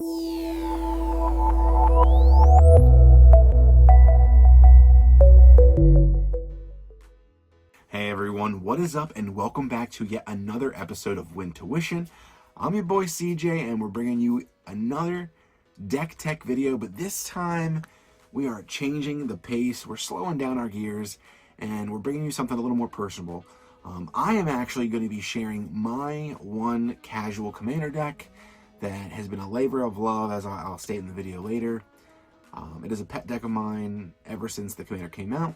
Hey everyone, what is up and welcome back to yet another episode of Wintuition. I'm your boy CJ and we're bringing you another deck tech video, but this time we are changing the pace, we're slowing down our gears, and we're bringing you something a little more personable. I am actually going to be sharing my one casual commander deck that has been a labor of love, as I'll state in the video later. It is a pet deck of mine ever since the commander came out.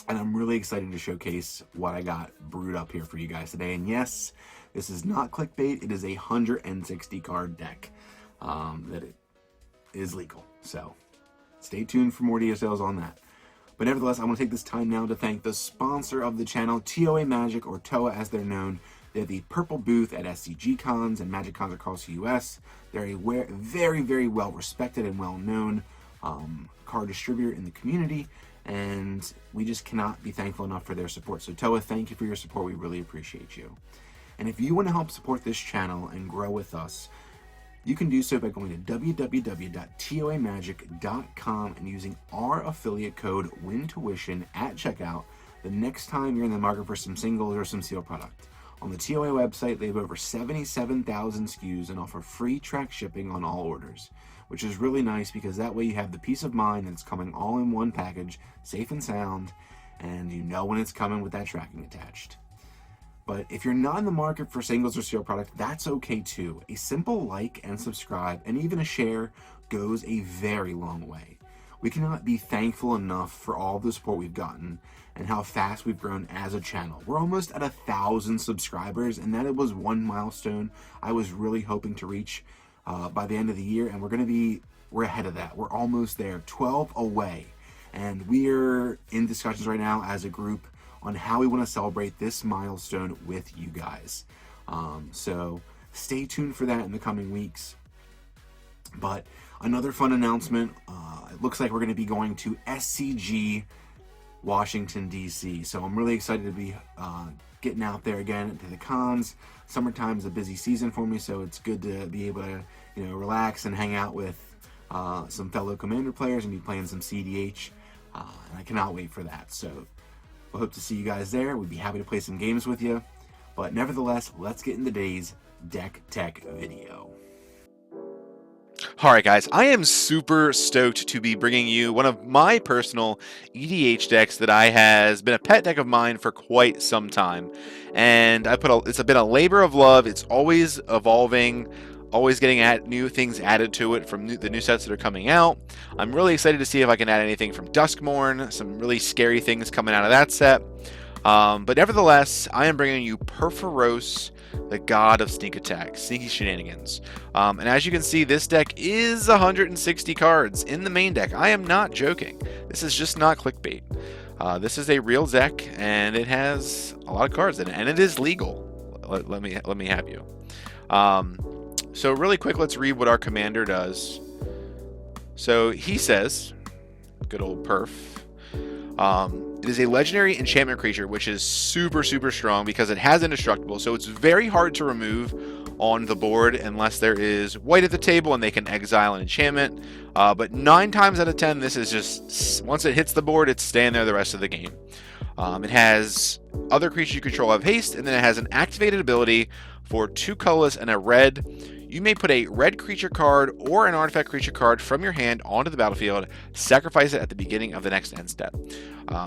And I'm really excited to showcase what I got brewed up here for you guys today. And yes, this is not clickbait. It is a 160 card deck that it is legal. So stay tuned for more details on that. But nevertheless, I want to take this time now to thank the sponsor of the channel, TOA Magic, or TOA as they're known. They're the purple booth at SCG cons and Magic cons across the US. They're a very, very well respected and well known card distributor in the community. And we just cannot be thankful enough for their support. So TOA, thank you for your support. We really appreciate you. And if you want to help support this channel and grow with us, you can do so by going to www.toamagic.com and using our affiliate code WINTUition at checkout the next time you're in the market for some singles or some sealed product. On the TOA website, they have over 77,000 SKUs and offer free track shipping on all orders, which is really nice because that way you have the peace of mind that it's coming all in one package, safe and sound, and you know when it's coming with that tracking attached. But if you're not in the market for singles or sealed product, that's okay too. A simple like and subscribe and even a share goes a very long way. We cannot be thankful enough for all the support we've gotten and how fast we've grown as a channel. We're almost at 1,000 subscribers, and that was one milestone I was really hoping to reach by the end of the year, and we're ahead of that. We're almost there, 12 away, and we're in discussions right now as a group on how we want to celebrate this milestone with you guys. So stay tuned for that in the coming weeks. But another fun announcement, it looks like we're going to be going to SCG Washington DC, so I'm really excited to be getting out there again to the cons. Summertime's a busy season for me, so it's good to be able to relax and hang out with some fellow Commander players and be playing some CDH, and I cannot wait for that. So I hope to see you guys there. We'd be happy to play some games with you. But nevertheless, let's get into today's deck tech video. Alright guys, I am super stoked to be bringing you one of my personal EDH decks that has been a pet deck of mine for quite some time. And it's been a labor of love. It's always evolving, always getting new things added to it from the new sets that are coming out. I'm really excited to see if I can add anything from Duskmourn, some really scary things coming out of that set. But nevertheless, I am bringing you Perforos, the god of sneak attack, sneaky shenanigans. And as you can see, this deck is 160 cards in the main deck. I am not joking. This is just not clickbait. This is a real deck, and it has a lot of cards in it, and it is legal. Let me have you. So really quick, let's read what our commander does. So he says, good old Perf. It is a legendary enchantment creature, which is super, super strong because it has indestructible, so it's very hard to remove on the board unless there is white at the table and they can exile an enchantment. But 9 times out of 10, this is just, once it hits the board, it's staying there the rest of the game. It has other creatures you control have haste, and then it has an activated ability for 2 colorless and a red. You may put a red creature card or an artifact creature card from your hand onto the battlefield, sacrifice it at the beginning of the next end step.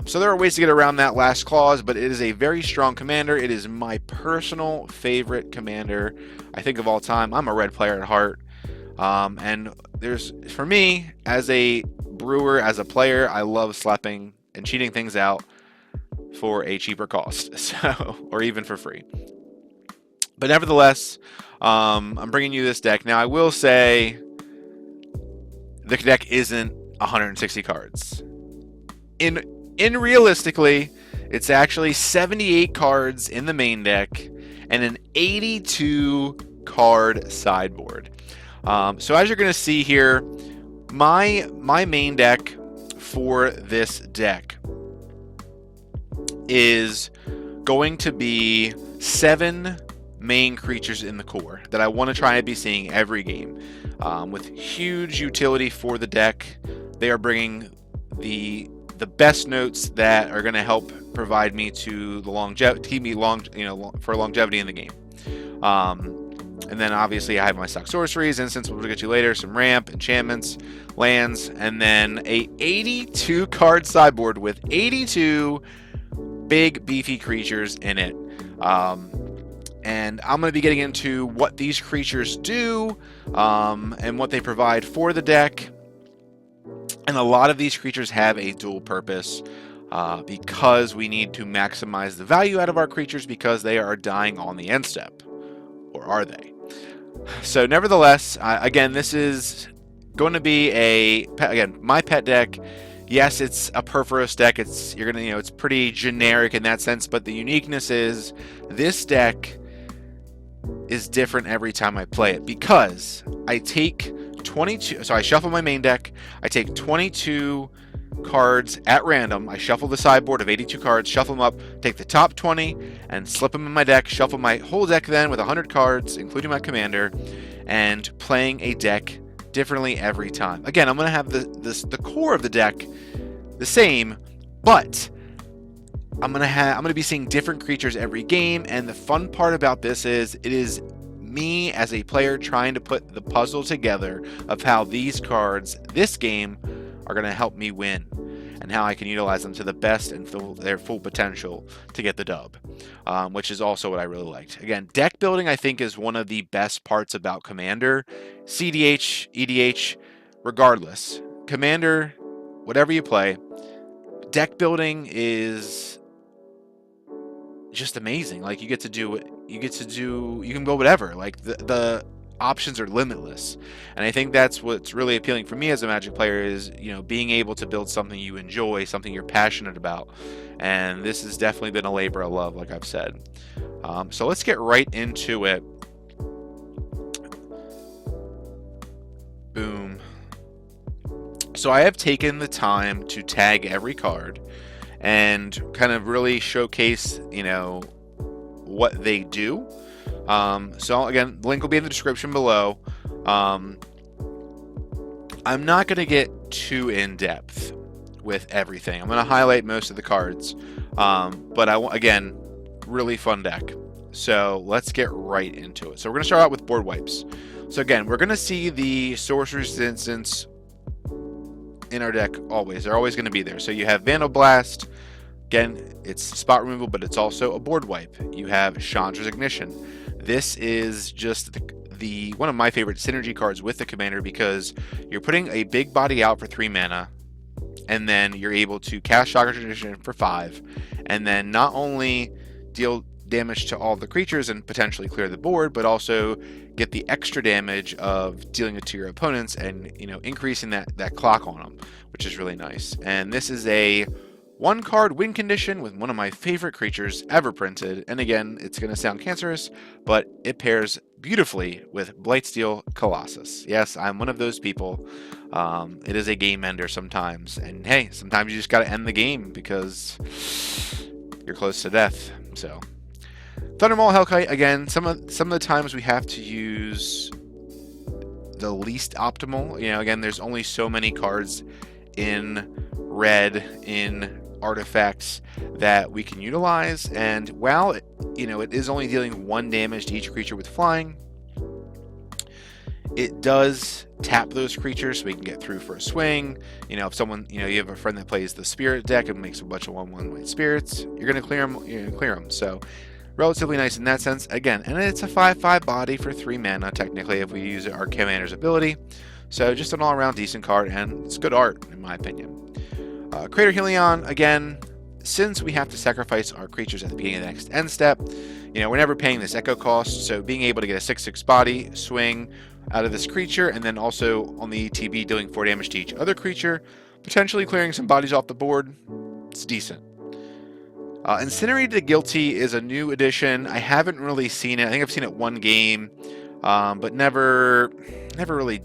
So there are ways to get around that last clause, but it is a very strong commander. It is my personal favorite commander, I think, of all time. I'm a red player at heart. And for me, as a brewer, as a player, I love slapping and cheating things out for a cheaper cost, so, or even for free. But nevertheless, I'm bringing you this deck. Now, I will say the deck isn't 160 cards. In realistically, it's actually 78 cards in the main deck and an 82 card sideboard. So as you're going to see here, my main deck for this deck is going to be 7 main creatures in the core that I want to try and be seeing every game. With huge utility for the deck, they are bringing the best notes that are going to help provide me to the longevity, keep me for longevity in the game. And then obviously I have my stock sorceries, instants, we'll get you later, some ramp, enchantments, lands, and then a 82 card sideboard with 82 big beefy creatures in it. And I'm going to be getting into what these creatures do and what they provide for the deck. And a lot of these creatures have a dual purpose because we need to maximize the value out of our creatures because they are dying on the end step. Or are they? So nevertheless, again, this is going to be my pet deck. Yes, it's a Perforos deck. It's pretty generic in that sense, but the uniqueness is this deck is different every time I play it because I take 22. So I shuffle my main deck. I take 22 cards at random. I shuffle the sideboard of 82 cards, shuffle them up, take the top 20 and slip them in my deck, shuffle my whole deck then with 100 cards, including my commander, and playing a deck differently every time. Again, I'm going to have the core of the deck the same, but I'm going to be seeing different creatures every game, and the fun part about this is it is me as a player trying to put the puzzle together of how these cards this game are going to help me win and how I can utilize them to the best and their full potential to get the dub, which is also what I really liked. Again, deck building I think is one of the best parts about Commander, CDH, EDH, regardless. Commander, whatever you play, deck building is just amazing. Like you can build whatever. Like the options are limitless, and I think that's what's really appealing for me as a Magic player is being able to build something you enjoy, something you're passionate about, and this has definitely been a labor of love, like I've said. So let's get right into it. Boom. So I have taken the time to tag every card and kind of really showcase what they do. So again, the link will be in the description below. I'm not going to get too in-depth with everything. I'm going to highlight most of the cards, but again, really fun deck. So let's get right into it. So we're going to start out with board wipes. So again, we're going to see the Sorcerer's Instance in our deck always. They're always going to be there. So you have Vandal Blast. Again, it's spot removal, but it's also a board wipe. You have Chandra's Ignition. This is just the one of my favorite synergy cards with the commander because you're putting a big body out for 3 mana, and then you're able to cast Chandra's Ignition for 5, and then not only deal damage to all the creatures and potentially clear the board, but also get the extra damage of dealing it to your opponents and increasing that clock on them, which is really nice. And this is a 1-card win condition with one of my favorite creatures ever printed. And again, it's going to sound cancerous, but it pairs beautifully with Blightsteel Colossus. Yes, I'm one of those people. It is a game ender sometimes. And hey, sometimes you just got to end the game because you're close to death. So, Thundermaw Hellkite, again, some of the times we have to use the least optimal. Again, there's only so many cards in red in artifacts that we can utilize, and while it is only dealing 1 damage to each creature with flying, it does tap those creatures so we can get through for a swing. If someone you have a friend that plays the spirit deck and makes a bunch of 1/1 white spirits, you're gonna clear them. So relatively nice in that sense. Again, and it's a 5/5 body for 3 mana technically if we use our commander's ability. So just an all-around decent card, and it's good art in my opinion. Crater Helion, again, since we have to sacrifice our creatures at the beginning of the next end step, we're never paying this echo cost, so being able to get a 6/6 body swing out of this creature, and then also on the ETB doing 4 damage to each other creature, potentially clearing some bodies off the board, it's decent. Incinerate the Guilty is a new addition. I haven't really seen it. I think I've seen it 1 game, but never really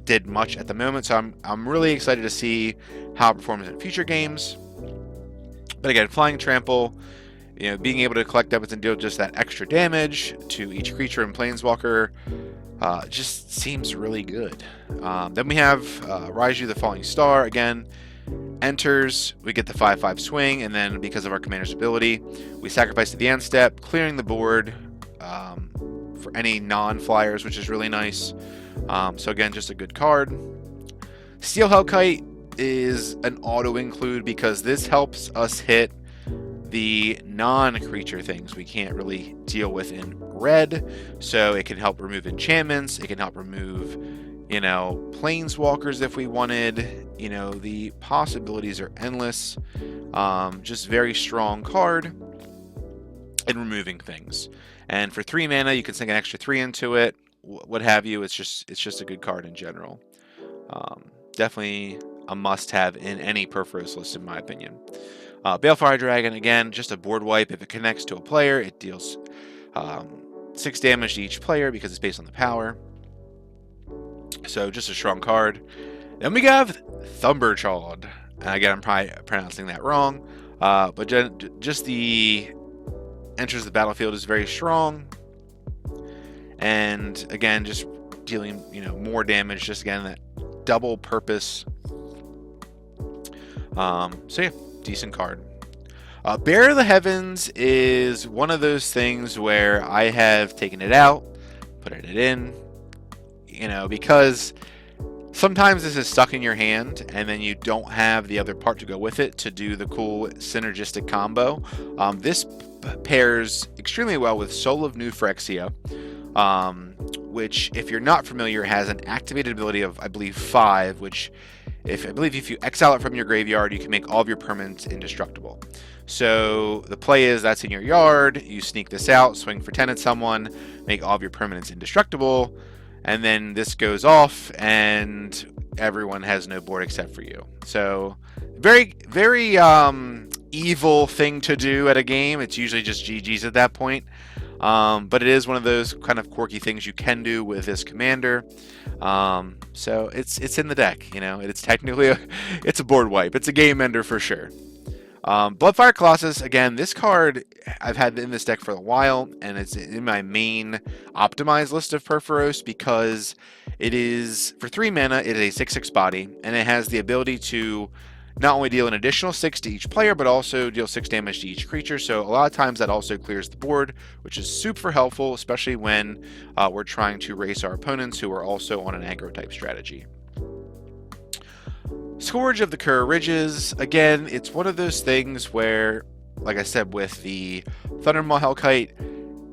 did much at the moment, so I'm really excited to see how it performs in future games. But again, Flying Trample, being able to collect weapons and deal just that extra damage to each creature and planeswalker just seems really good. Then we have Raiju the Falling Star. Again, enters, we get the 5/5 swing, and then because of our commander's ability, we sacrifice to the end step, clearing the board for any non-flyers, which is really nice. So again, just a good card. Steel Hellkite is an auto-include because this helps us hit the non-creature things we can't really deal with in red. So it can help remove enchantments, it can help remove planeswalkers if we wanted. The possibilities are endless. Just very strong card in removing things. And for 3 mana, you can sink an extra 3 into it, what have you. It's just a good card in general. Definitely a must-have in any Purphoros list, in my opinion. Balefire Dragon, again, just a board wipe. If it connects to a player, it deals 6 damage to each player because it's based on the power. So just a strong card. Then we have Thumberchawd. Again, I'm probably pronouncing that wrong. But just the enters the battlefield is very strong. And again, just dealing more damage. Just again, that double purpose. So yeah, decent card. Bear of the Heavens is one of those things where I have taken it out, put it in, because sometimes this is stuck in your hand and then you don't have the other part to go with it to do the cool synergistic combo. This pairs extremely well with Soul of New Phyrexia, which, if you're not familiar, has an activated ability of, I believe, 5, which I believe if you exile it from your graveyard, you can make all of your permanents indestructible. So the play is that's in your yard, you sneak this out, swing for 10 at someone, make all of your permanents indestructible, and then this goes off and everyone has no board except for you. So very, very evil thing to do at a game. It's usually just GG's at that point. But it is one of those kind of quirky things you can do with this commander. So it's in the deck, It's technically it's a board wipe. It's a game ender for sure. Bloodfire Colossus, again, this card I've had in this deck for a while, and it's in my main optimized list of Purphoros because it is, for 3 mana, it is a 6/6 body, and it has the ability to not only deal an additional 6 to each player, but also deal 6 damage to each creature. So a lot of times that also clears the board, which is super helpful, especially when we're trying to race our opponents who are also on an aggro type strategy. Scourge of the Kura Ridges, again, it's one of those things where, like I said, with the Thundermaw Hellkite,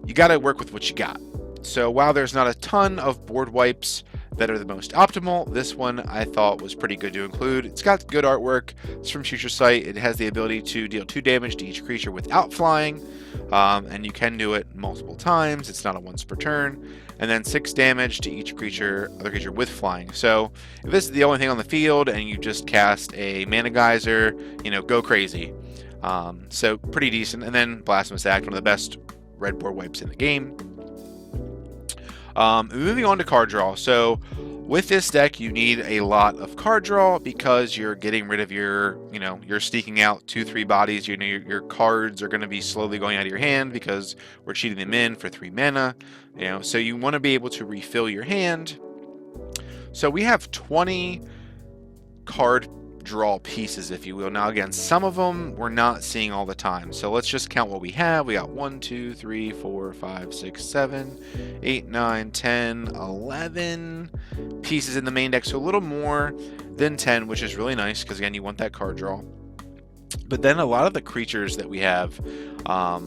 you got to work with what you got. So while there's not a ton of board wipes that are the most optimal, this one I thought was pretty good to include. It's got good artwork. It's from Future Sight. It has the ability to deal 2 damage to each creature without flying, and you can do it multiple times. It's not a once per turn. And then 6 damage to each other creature with flying. So if this is the only thing on the field and you just cast a Mana Geyser, go crazy. So pretty decent. And then Blasphemous Act, one of the best red board wipes in the game. Moving on to card draw. So with this deck, you need a lot of card draw because you're getting rid of your, you're sneaking out 2-3 bodies. Your cards are going to be slowly going out of your hand because we're cheating them in for 3 mana. So you want to be able to refill your hand. So we have 20 card draw pieces, if you will. Now, again, some of them we're not seeing all the time. So let's just count what we have. We got 1, 2, 3, 4, 5, 6, 7, 8, 9, 10, 11 pieces in the main deck. So a little more than 10, which is really nice because, again, you want that card draw. But then a lot of the creatures that we have are,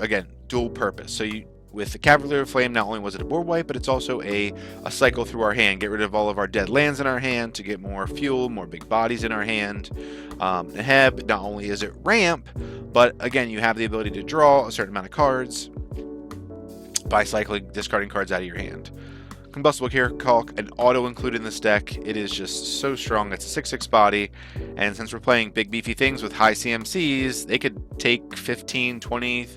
again, dual purpose. So with the Cavalier of Flame, not only was it a board wipe, but it's also a cycle through our hand. Get rid of all of our dead lands in our hand to get more fuel, more big bodies in our hand. Heb, not only is it ramp, but again, you have the ability to draw a certain amount of cards by discarding cards out of your hand. Combustible Caulk, an auto include in this deck. It is just so strong. It's a 6/6 body, and since we're playing big beefy things with high CMCs, they could take 15, 20,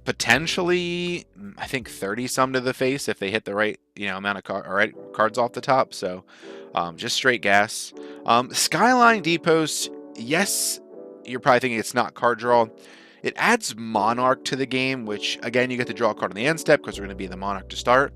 potentially, I think 30 some to the face if they hit the right amount of cards off the top. So just straight gas. Skyline Depots, yes, you're probably thinking it's not card draw. It adds Monarch to the game, which again, you get to draw a card on the end step because we're going to be the Monarch to start.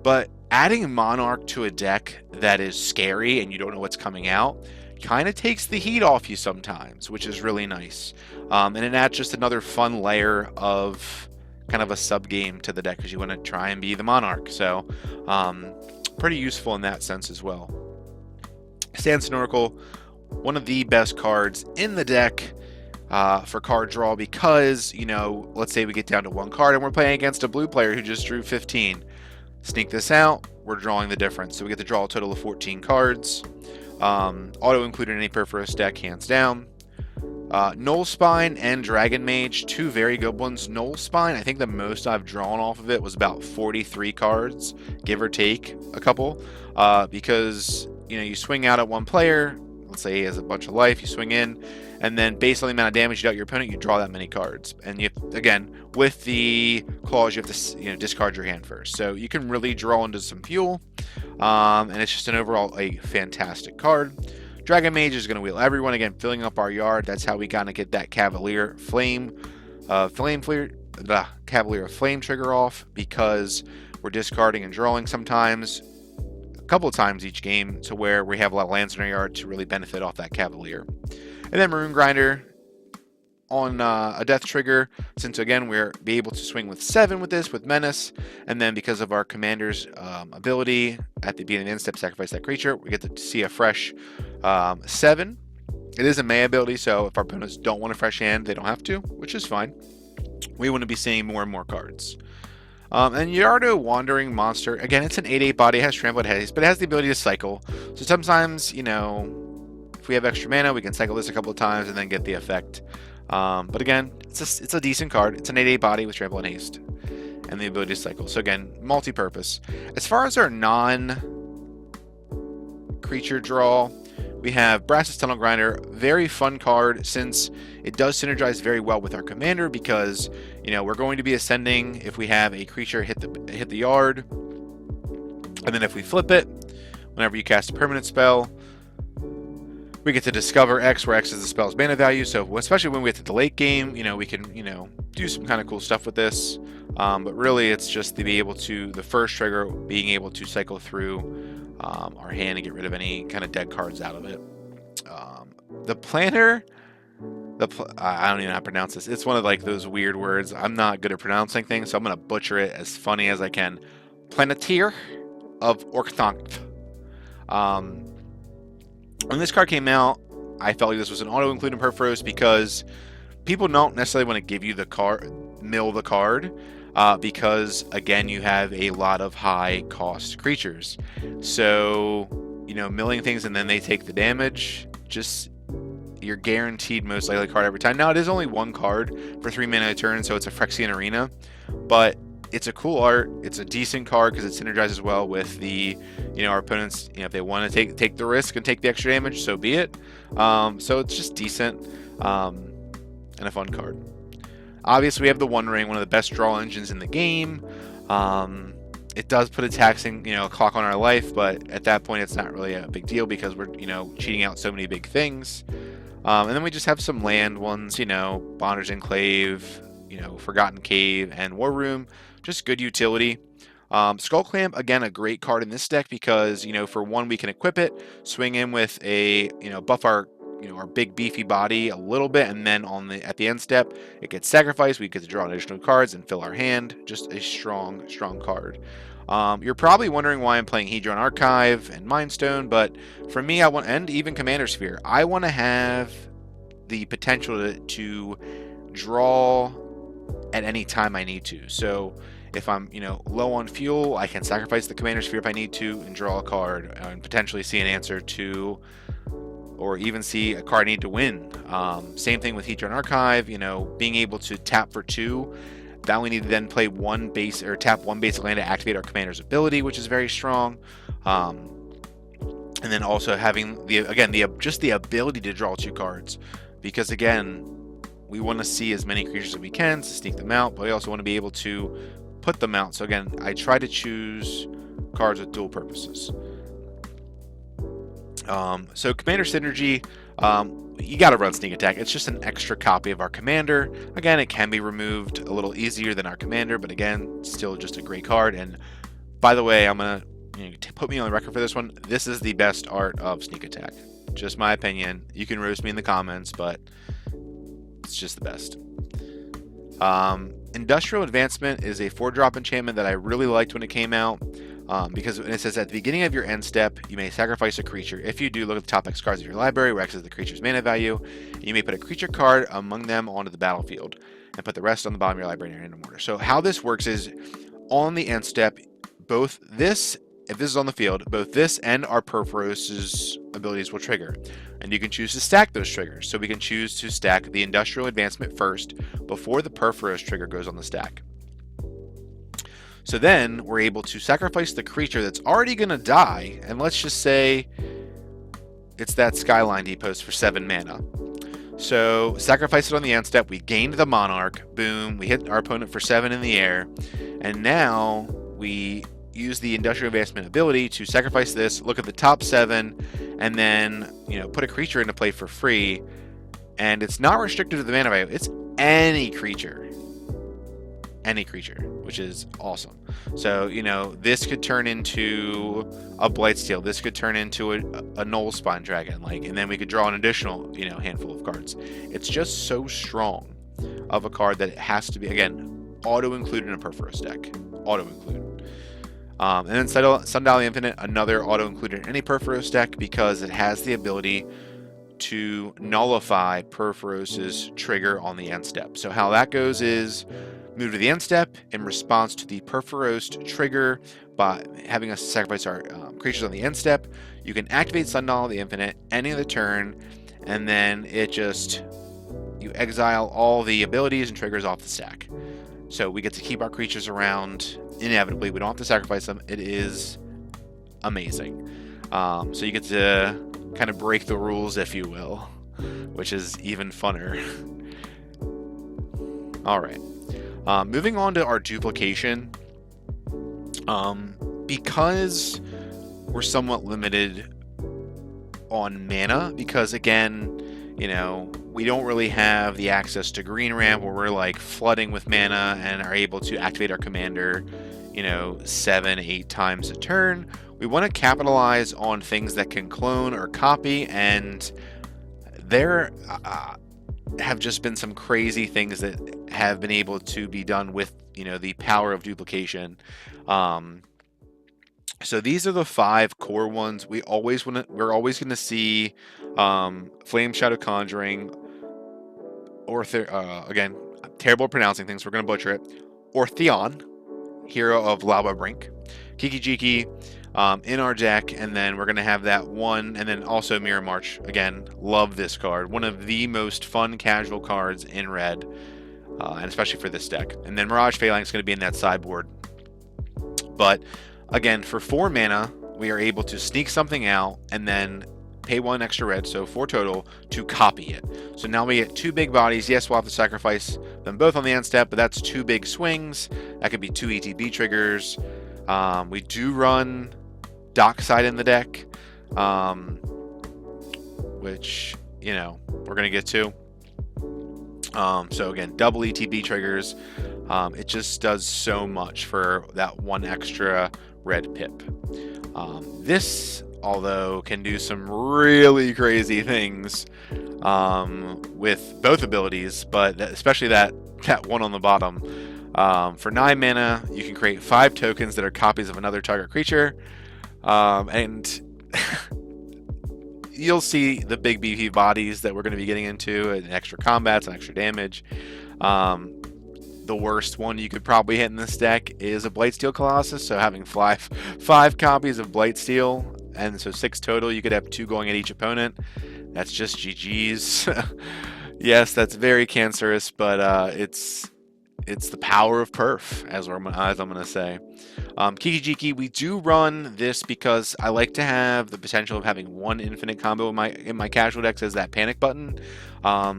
But adding Monarch to a deck that is scary and you don't know what's coming out kind of takes the heat off you sometimes, which is really nice. And it adds just another fun layer of kind of a sub game to the deck because you want to try and be the Monarch. So pretty useful in that sense as well. Sanson Oracle, one of the best cards in the deck for card draw because, you know, let's say we get down to one card and we're playing against a blue player who just drew 15. Sneak this out, we're drawing the difference. So we get to draw a total of 14 cards. Auto included in any Perforos deck, hands down. Null Spine and Dragon Mage, two very good ones. Null Spine, I think the most I've drawn off of it was about 43 cards, give or take a couple, because, you know, you swing out at one player, let's say he has a bunch of life, you swing in, and then based on the amount of damage you dealt your opponent, you draw that many cards. And you, again, with the clause, you have to, you know, discard your hand first. So you can really draw into some fuel, and it's just an overall a fantastic card. Dragon Mage is going to wheel everyone, again, filling up our yard. That's how we kind of get that Cavalier Flame Trigger off, because we're discarding and drawing sometimes, a couple of times each game, to where we have a lot of lands in our yard to really benefit off that Cavalier. And then Maroon Grinder on a death trigger, since again we're be able to swing with 7 with this, with Menace, and then because of our commander's ability at the beginning of the end step, sacrifice that creature, we get to see a fresh 7. It is a May ability, so if our opponents don't want a fresh hand, they don't have to, which is fine. We want to be seeing more and more cards. And Yardo Wandering Monster, again, it's an 8/8 body, it has Trample, it has haste, but it has the ability to cycle. So sometimes, you know, if we have extra mana, we can cycle this a couple of times and then get the effect. But again, it's a decent card. It's an 8/8 body with Trample and Haste, and the ability to cycle. So again, multi-purpose. As far as our non-creature draw, we have Brass's Tunnel Grinder. Very fun card, since it does synergize very well with our commander, because, you know, we're going to be ascending if we have a creature hit the yard, and then if we flip it, whenever you cast a permanent spell, we get to discover X, where X is the spell's mana value. So especially when we get to the late game, you know, we can, you know, do some kind of cool stuff with this. But really, it's just to be able to, the first trigger, being able to cycle through our hand and get rid of any kind of dead cards out of it. The planner, I don't even know how to pronounce this. It's one of like those weird words. I'm not good at pronouncing things, so I'm going to butcher it as funny as I can. Planeteer of Orkthanc. When this card came out, I felt like this was an auto-include in Perforos, because people don't necessarily want to give you the card, mill the card, because, again, you have a lot of high-cost creatures. So, you know, milling things and then they take the damage, just, you're guaranteed most likely card every time. Now, it is only one card for 3 mana a turn, so it's a Phyrexian Arena, but it's a cool art. It's a decent card because it synergizes well with the, you know, our opponents. You know, if they want to take the risk and take the extra damage, so be it. So it's just decent and a fun card. Obviously, we have the One Ring, one of the best draw engines in the game. It does put a taxing, you know, a clock on our life, but at that point, it's not really a big deal because we're, you know, cheating out so many big things. And then we just have some land ones, you know, Bonder's Enclave, you know, Forgotten Cave, and War Room. Just good utility. Skull Clamp, again, a great card in this deck because, you know, for one, we can equip it, swing in with a, you know, buff our, you know, our big beefy body a little bit, and then at the end step, it gets sacrificed. We get to draw additional cards and fill our hand. Just a strong card. You're probably wondering why I'm playing Hedron Archive and Mindstone, but for me, and even Commander Sphere, I want to have the potential to draw at any time I need to. So if I'm, you know, low on fuel, I can sacrifice the Commander Sphere if I need to and draw a card and potentially see an answer to, or even see a card I need to win. Same thing with Hedron Archive, you know, being able to tap for 2. That we need to then play one base, or tap one basic land to activate our commander's ability, which is very strong. And then also having just the ability to draw 2 cards, because again, we want to see as many creatures as we can to sneak them out, but we also want to be able to put them out. So again, I try to choose cards with dual purposes. So Commander Synergy, You got to run Sneak Attack. It's just an extra copy of our commander. Again, it can be removed a little easier than our commander, but again, still just a great card. And by the way, I'm going to put me on the record for this one. This is the best art of Sneak Attack. Just my opinion. You can roast me in the comments, but it's just the best. Industrial Advancement is a 4-drop enchantment that I really liked when it came out. Because it says at the beginning of your end step, you may sacrifice a creature. If you do, look at the top X cards of your library, where X is the creature's mana value. And you may put a creature card among them onto the battlefield, and put the rest on the bottom of your library in random order. So how this works is, on the end step, both this, if this is on the field, both this and our Purphoros' abilities will trigger. And you can choose to stack those triggers. So we can choose to stack the Industrial Advancement first, before the Purphoros trigger goes on the stack. So then we're able to sacrifice the creature that's already going to die, and let's just say it's that Skyline Depots for 7 mana. So sacrifice it on the end step, we gained the Monarch, boom, we hit our opponent for 7 in the air, and now we use the Industrial Advancement ability to sacrifice this, look at the top 7, and then, put a creature into play for free, and it's not restricted to the mana value, it's any creature. Any creature, which is awesome. So, this could turn into a Blightsteel. This could turn into a Null Spine Dragon, and then we could draw an additional, handful of cards. It's just so strong of a card that it has to be, again, auto-included in a Purphoros deck. Auto-included. And then Sundial the Infinite, another auto-included in any Purphoros deck, because it has the ability to nullify Purphoros' trigger on the end step. So how that goes is, move to the end step in response to the Purphoros trigger by having us sacrifice our creatures on the end step. You can activate Sundial the Infinite any of the turn, and then you exile all the abilities and triggers off the stack. So we get to keep our creatures around inevitably. We don't have to sacrifice them. It is amazing. So you get to kind of break the rules, if you will, which is even funner. All right. Moving on to our duplication, because we're somewhat limited on mana, because again, we don't really have the access to green ramp where we're flooding with mana and are able to activate our commander, 7-8 times a turn. We want to capitalize on things that can clone or copy, and there have just been some crazy things that have been able to be done with the power of duplication. So these are the 5 core ones. We're always going to see Flame Shadow Conjuring, again, terrible at pronouncing things, we're going to butcher it, Ortheon, Hero of Lava Brink, Kiki Jiki in our deck, and then we're going to have that one, and then also Mirror March. Again, love this card. One of the most fun casual cards in red, and especially for this deck. And then Mirage Phalanx is going to be in that sideboard. But again, for 4 mana, we are able to sneak something out and then pay 1 extra red, so 4 total, to copy it. So now we get 2 big bodies. Yes, we'll have to sacrifice them both on the end step, but that's 2 big swings. That could be 2 ETB triggers. We do run Dockside in the deck, which, we're going to get to. So again, double ETB triggers. It just does so much for that 1 extra red pip. This, although, can do some really crazy things with both abilities, but especially that one on the bottom. For 9 mana, you can create 5 tokens that are copies of another target creature, and you'll see the big beefy bodies that we're going to be getting into, and extra combats and extra damage. The worst one you could probably hit in this deck is a Blightsteel Colossus, so having 5 copies of Blightsteel, and so 6 total, you could have 2 going at each opponent. That's just GG's. Yes, that's very cancerous, but it's the power of perf, as I'm going to say. Kiki Jiki, we do run this because I like to have the potential of having 1 infinite combo in my casual decks as that panic button.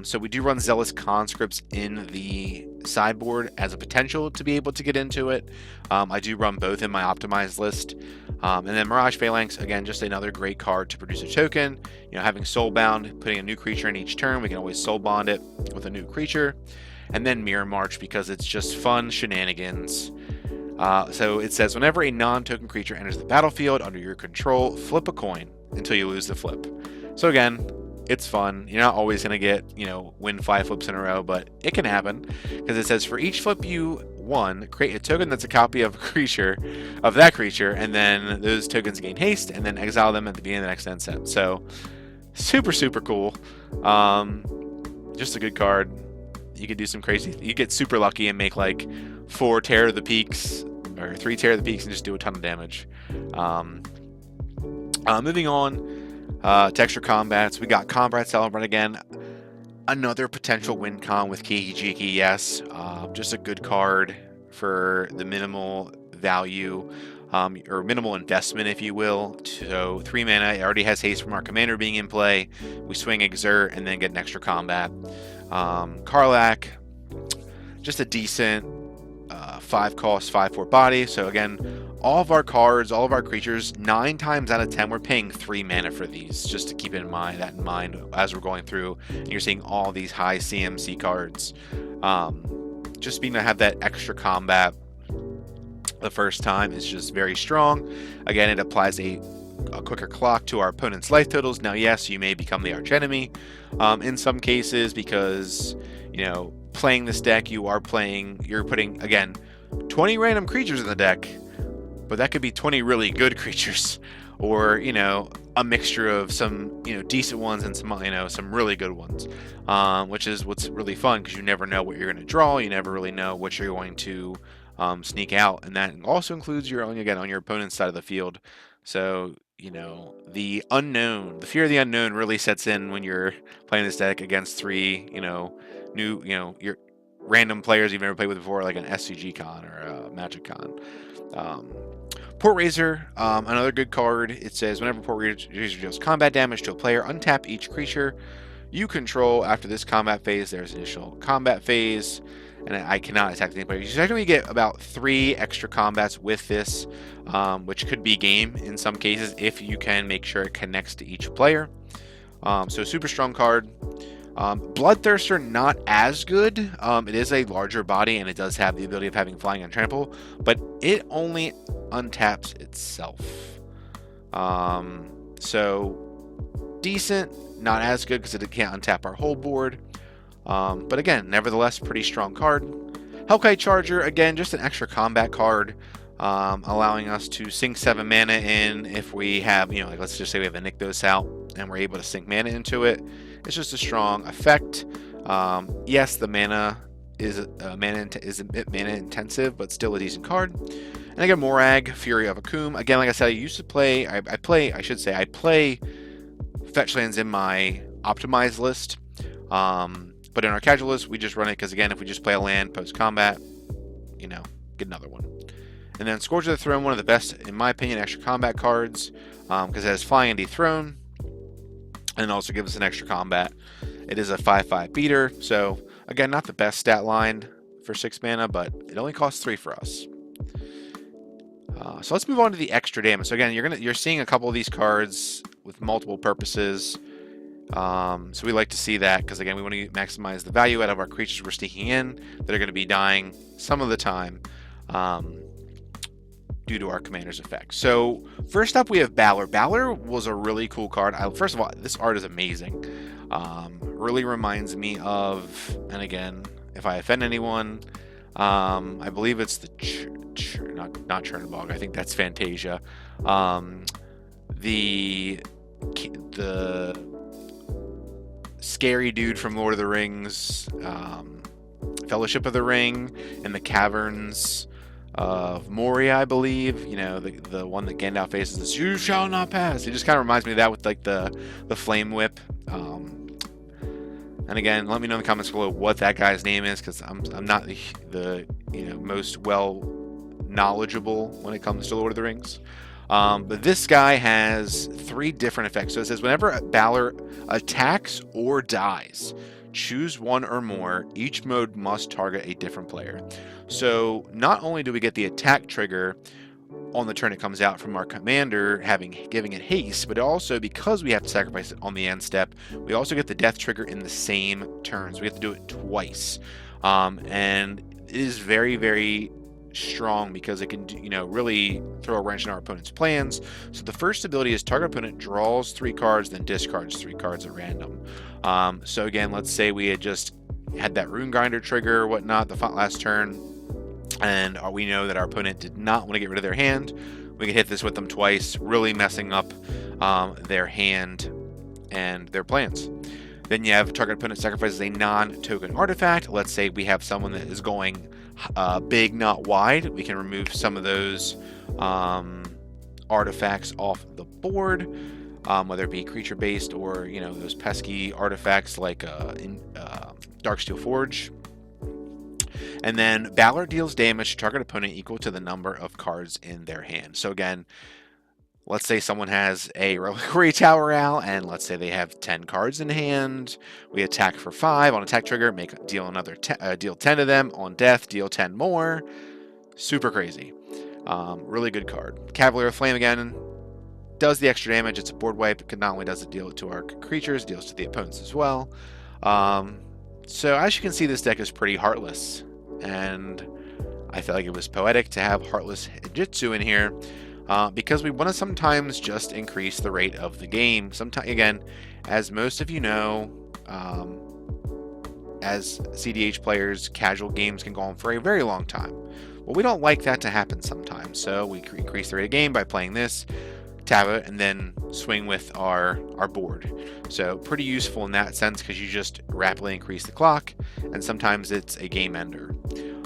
So we do run Zealous Conscripts in the sideboard as a potential to be able to get into it. I do run both in my optimized list. And then Mirage Phalanx, again, just another great card to produce a token. Having Soulbound, putting a new creature in each turn, we can always Soul Bond it with a new creature. And then Mirror March, because it's just fun shenanigans. So it says, whenever a non-token creature enters the battlefield under your control, flip a coin until you lose the flip. So again, it's fun. You're not always going to get, win 5 flips in a row, but it can happen. Because it says, for each flip you won, create a token that's a copy of that creature, and then those tokens gain haste, and then exile them at the beginning of the next end step. So, super, super cool. Just a good card. You could do some crazy... You get super lucky and make, 4 Terror of the Peaks, or 3 Terror of the Peaks, and just do a ton of damage. Moving on... to extra combats, we got Combat Celebrant again. Another potential win con with Kiki-Jiki, yes. Just a good card for the minimal value, or minimal investment, if you will. So 3 mana, it already has haste from our commander being in play. We swing Exert and then get an extra combat. Karlach, just a decent 5 cost, 5/4 body. So again, all of our cards, all of our creatures, 9 times out of 10, we're paying 3 mana for these, just to keep that in mind as we're going through, and you're seeing all these high CMC cards. Just being to have that extra combat the first time is just very strong. Again, it applies a quicker clock to our opponent's life totals. Now, yes, you may become the archenemy in some cases, because, playing this deck, you're putting, again, 20 random creatures in the deck, but that could be 20 really good creatures, or a mixture of some decent ones and some really good ones, which is what's really fun, because you never know what you're going to draw. You never really know what you're going to sneak out, and that also includes on your opponent's side of the field. So the fear of the unknown really sets in when you're playing this deck against 3 new your random players you've never played with before, like an SCG con or a Magic con. Port Razor, another good card. It says, whenever Port Razor deals combat damage to a player, untap each creature you control. After this combat phase, there's initial combat phase, and I cannot attack the player. You actually get about 3 extra combats with this, which could be game in some cases if you can make sure it connects to each player. So super strong card. Bloodthirster, not as good. It is a larger body, and it does have the ability of having flying and trample, but it only untaps itself. So decent, not as good because it can't untap our whole board. But again, nevertheless, pretty strong card. Hellkite Charger, again, just an extra combat card, allowing us to sink 7 mana in if we have, let's just say we have a Nykthos out and we're able to sink mana into it. It's just a strong effect. Yes, the mana is a bit mana intensive, but still a decent card. And I got Morag, Fury of Akum. Again, like I said, I used to play. I play fetch lands in my optimized list. But in our casual list, we just run it because, again, if we just play a land post combat, get another one. And then Scourge of the Throne, one of the best, in my opinion, extra combat cards, because it has Flying and Dethrone, and also gives us an extra combat. It is a 5/5 beater, so again, not the best stat line for 6 mana, but it only costs 3 for us. So let's move on to the extra damage. So again, you're seeing a couple of these cards with multiple purposes. So we like to see that because, again, we want to maximize the value out of our creatures we're sneaking in that are going to be dying some of the time due to our commander's effect. So first up, we have Balor. Balor was a really cool card. First of all, this art is amazing. Really reminds me of, and again, if I offend anyone, I believe it's the not Chernobog. I think that's Fantasia. The scary dude from Lord of the Rings, Fellowship of the Ring, and the Caverns of Moria, I believe. The one that Gandalf faces is "You shall not pass." It just kind of reminds me of that with the flame whip. And again, let me know in the comments below what that guy's name is, because I'm not the most well knowledgeable when it comes to Lord of the Rings. But this guy has 3 different effects. So it says, whenever Balor attacks or dies, choose one or more. Each mode must target a different player. So not only do we get the attack trigger, on the turn it comes out from our commander, giving it haste, but also because we have to sacrifice it on the end step, we also get the death trigger in the same turn. So we have to do it twice. And it is very, very strong because it can, really throw a wrench in our opponent's plans. So the first ability is target opponent draws 3 cards, then discards 3 cards at random. So again, let's say we had just had that Rune Grinder trigger or whatnot the last turn, and we know that our opponent did not want to get rid of their hand. We can hit this with them twice, really messing up their hand and their plans. Then you have target opponent sacrifices a non-token artifact. Let's say we have someone that is going big, not wide. We can remove some of those artifacts off the board, whether it be creature-based or those pesky artifacts like Darksteel Forge. And then Ballard deals damage to target opponent equal to the number of cards in their hand. So again, let's say someone has a Reliquary Tower out, and let's say they have 10 cards in hand. We attack for 5 on attack trigger, deal 10 to them. On death, deal 10 more. Super crazy. Really good card. Cavalier of Flame again does the extra damage. It's a board wipe. It not only does it deal to our creatures, deals to the opponents as well. So as you can see, this deck is pretty heartless, and I feel like it was poetic to have Heartless Jitsu in here. Because we want to sometimes just increase the rate of the game. Sometimes, again, as most of you know, as CDH players, casual games can go on for a very long time. Well, we don't like that to happen sometimes, so we increase the rate of game by playing this, tap it, and then swing with our board. So pretty useful in that sense because you just rapidly increase the clock, and sometimes it's a game ender.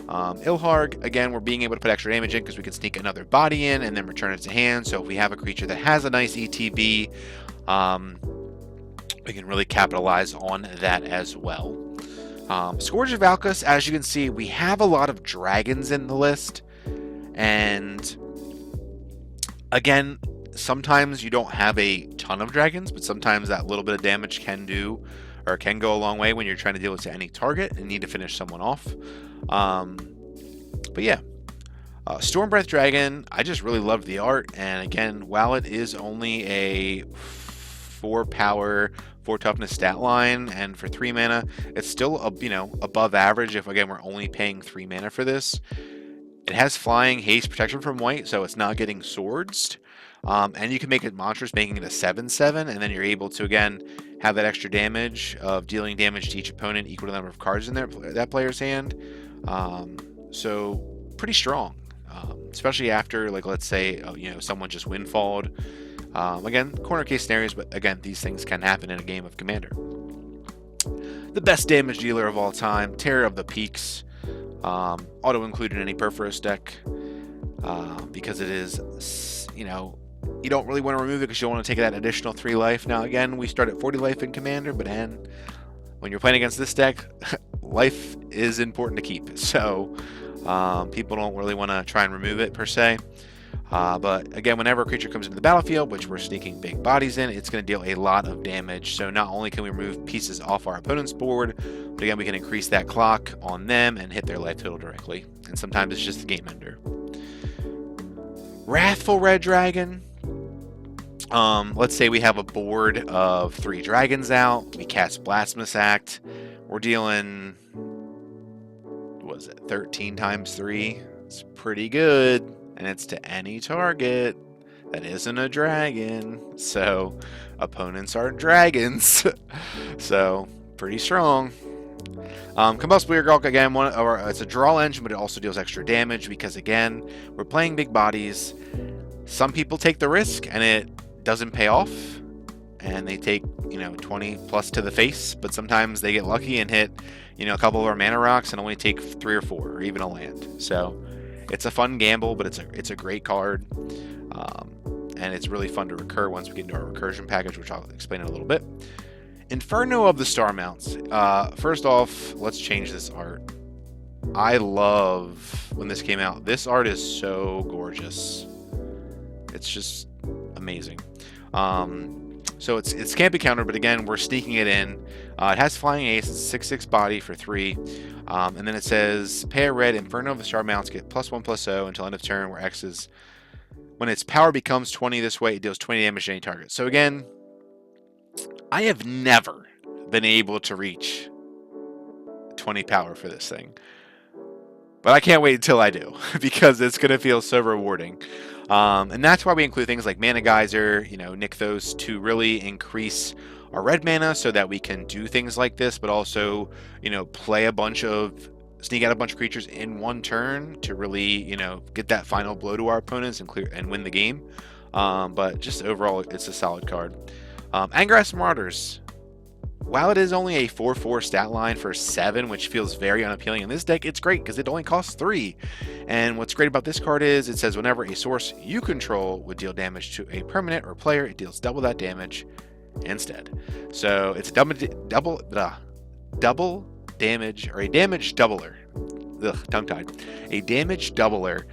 Ilharg, again, we're being able to put extra damage in because we can sneak another body in and then return it to hand. So if we have a creature that has a nice ETB, we can really capitalize on that as well. Scourge of Valkus, as you can see, we have a lot of dragons in the list. And again, sometimes you don't have a ton of dragons, but sometimes that little bit of damage can go a long way when you're trying to deal with any target and need to finish someone off. But yeah, Stormbreath Dragon, I just really loved the art, and again, while it is only a 4 power, 4 toughness stat line, and for 3 mana, it's still above average if again we're only paying 3 mana for this. It has flying, haste, protection from white, so it's not getting swords. And you can make it monstrous, making it a 7/7, and then you're able to again have that extra damage of dealing damage to each opponent equal to the number of cards in that player's hand. So pretty strong, especially after, like, let's say someone just windfalled. Again, corner case scenarios, but again, these things can happen in a game of Commander. The best damage dealer of all time, Terror of the Peaks, auto included in any Perforos deck, because it is, you don't really want to remove it because you don't want to take that additional 3 life. Now again, we start at 40 life in Commander, but when you're playing against this deck, life is important to keep. So people don't really want to try and remove it per se. But again, whenever a creature comes into the battlefield, which we're sneaking big bodies in, it's going to deal a lot of damage. So not only can we remove pieces off our opponent's board, but again, we can increase that clock on them and hit their life total directly. And sometimes it's just a game ender. Wrathful Red Dragon. Let's say we have a board of 3 dragons out. We cast Blasphemous Act. We're dealing, 13 times 3? It's pretty good. And it's to any target that isn't a dragon. So opponents are dragons. So pretty strong. Combustible Yargulk, again, it's a draw engine, but it also deals extra damage because, again, we're playing big bodies. Some people take the risk and it doesn't pay off, and they take 20 plus to the face, but sometimes they get lucky and hit a couple of our mana rocks and only take 3 or 4 or even a land. So it's a fun gamble, but it's a great card, and it's really fun to recur once we get into our recursion package, which I'll explain in a little bit. Inferno of the Star Mounts. First off, let's change this art. I love when this came out. This art is so gorgeous. It's just amazing. So it can't be countered, but again, we're sneaking it in. It has Flying Ace. It's a 6/6 body for 3. And then it says, pay a red, Inferno of the Star Mounts, get +1/+0 until end of turn, where X is When its power becomes 20 this way, it deals 20 damage to any target. So again, I have never been able to reach 20 power for this thing. But I can't wait until I do, because it's going to feel so rewarding. And that's why we include things like Mana Geyser, Nykthos, to really increase our red mana so that we can do things like this, but also, sneak out a bunch of creatures in one turn to really, get that final blow to our opponents and win the game. But just overall, it's a solid card. Angrass Marauders. While it is only a 4/4 stat line for 7, which feels very unappealing in this deck, it's great because it only costs 3. And what's great about this card is it says whenever a source you control would deal damage to a permanent or player, it deals double that damage instead. So it's a double damage, or a damage doubler. Tongue-tied. A damage doubler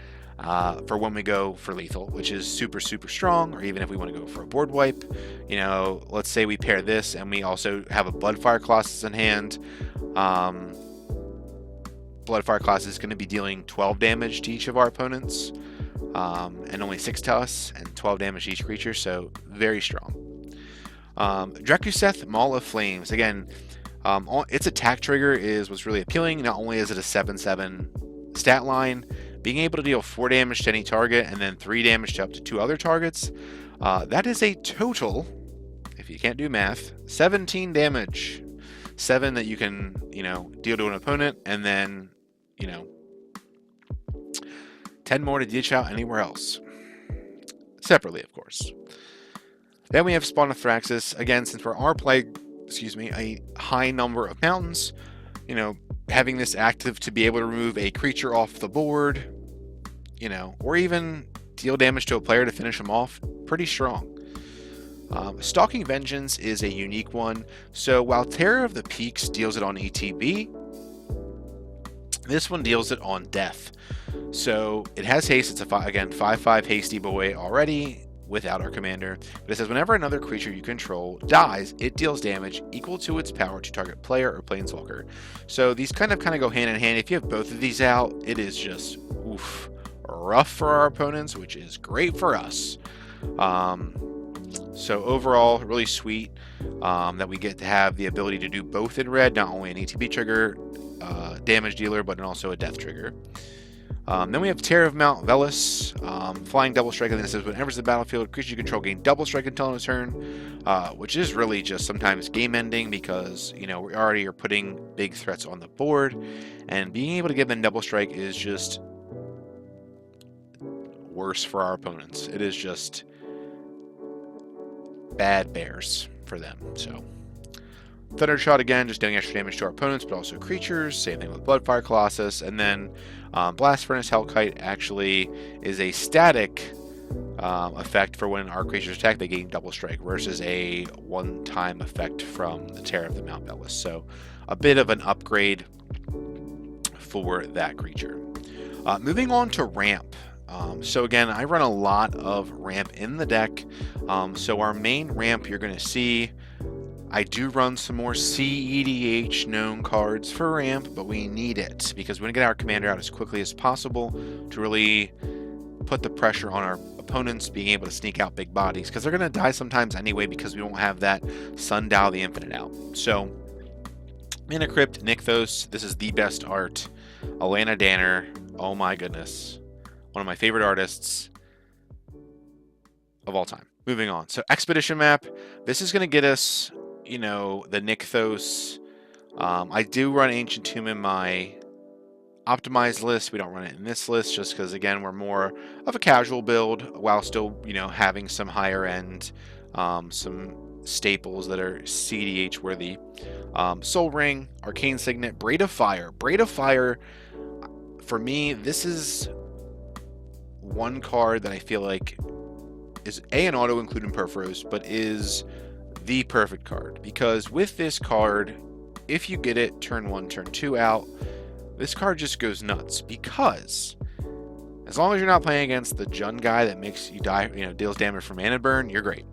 for when we go for lethal, which is super, super strong, or even if we want to go for a board wipe. Let's say we pair this and we also have a Bloodfire Colossus in hand. Bloodfire Colossus is going to be dealing 12 damage to each of our opponents, and only 6 to us, and 12 damage to each creature, so very strong. Drakuseth, Maul of Flames. Again, its attack trigger is what's really appealing. Not only is it a 7/7 stat line, being able to deal 4 damage to any target and then 3 damage to up to 2 other targets, that is a total, if you can't do math, 17 damage. 7 that you can, deal to an opponent, and then, 10 more to dish out anywhere else. Separately, of course. Then we have Spawn of Thraxus. Again, since we are playing, a high number of mountains, having this active to be able to remove a creature off the board, or even deal damage to a player to finish them off, pretty strong. Stalking Vengeance is a unique one. So while Terror of the Peaks deals it on ETB, this one deals it on death. So it has haste. It's a 5/5 hasty boy already without our commander. But it says whenever another creature you control dies, it deals damage equal to its power to target player or planeswalker. So these kind of go hand in hand. If you have both of these out, it is just rough for our opponents, which is great for us. So overall, really sweet that we get to have the ability to do both in red, not only an ETB trigger, damage dealer, but also a death trigger. Then we have Terror of Mount Velis, flying double strike, and then it says when it enters the battlefield, creature you control gain double strike until end of turn, which is really just sometimes game ending because we already are putting big threats on the board, and being able to give them double strike is just worse for our opponents. It is just bad bears for them. So Thunder Shot, again, just doing extra damage to our opponents, but also creatures. Same thing with Bloodfire Colossus. And then Blast Furnace Hellkite actually is a static effect for when our creatures attack, they gain double strike, versus a one-time effect from the Terror of the Mount Velis. So a bit of an upgrade for that creature. Moving on to Ramp. So again, I run a lot of ramp in the deck. So our main ramp you're going to see, I do run some more CEDH known cards for ramp, but we need it because we want to get our commander out as quickly as possible to really put the pressure on our opponents being able to sneak out big bodies, because they're going to die sometimes anyway because we don't have that Sundial the Infinite out. So Mana Crypt, Nykthos, this is the best art. Alana Danner, oh my goodness. One of my favorite artists of all time. Moving on. So Expedition Map. This is going to get us, the Nykthos. I do run Ancient Tomb in my optimized list. We don't run it in this list just because, again, we're more of a casual build while still, having some higher end, some staples that are CDH worthy. Soul Ring, Arcane Signet, Braid of Fire. Braid of Fire, for me, this is one card that I feel like is an auto include in Perforos, but is the perfect card, because with this card, if you get it turn 1, turn 2 out, this card just goes nuts, because as long as you're not playing against the Jund guy that makes you die, deals damage from mana burn, you're great.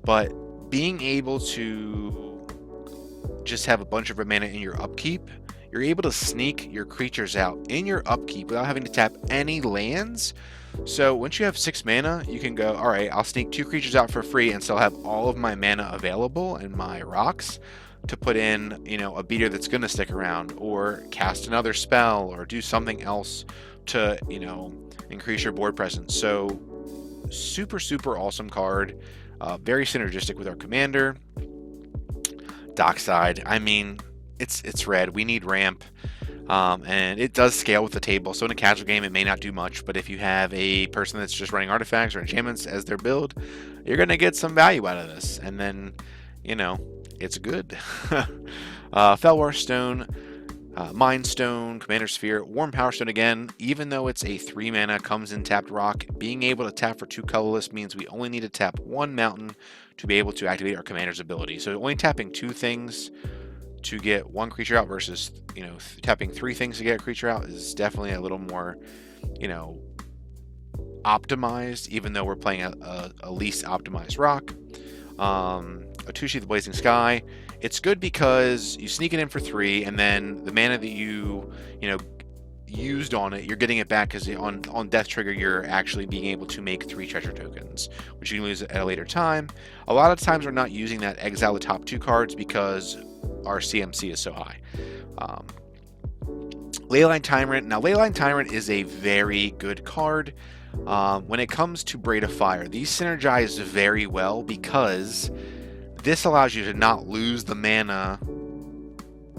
But being able to just have a bunch of mana in your upkeep, you're able to sneak your creatures out in your upkeep without having to tap any lands. So once you have 6 mana, you can go, all right, I'll sneak 2 creatures out for free and still have all of my mana available in my rocks to put in, a beater that's going to stick around, or cast another spell, or do something else to, increase your board presence. So super, super awesome card. Very synergistic with our commander. Dockside, I mean, it's red. We need ramp. And it does scale with the table. So in a casual game, it may not do much, but if you have a person that's just running artifacts or enchantments as their build, you're going to get some value out of this. And then, it's good. Felwar Stone, Mind Stone, Commander Sphere, Warm Power Stone again. Even though it's a 3 mana, comes in tapped rock, being able to tap for 2 colorless means we only need to tap 1 mountain to be able to activate our commander's ability. So only tapping 2 things to get 1 creature out versus, tapping 3 things to get a creature out is definitely a little more, optimized, even though we're playing a least optimized rock. Atushi the Blazing Sky. It's good because you sneak it in for 3, and then the mana that you used on it, you're getting it back because on Death Trigger, you're actually being able to make 3 treasure tokens, which you can lose at a later time. A lot of times we're not using that exile the top 2 cards because our CMC is so high. Leyline Tyrant. Now, Leyline Tyrant is a very good card. When it comes to Braid of Fire, these synergize very well because this allows you to not lose the mana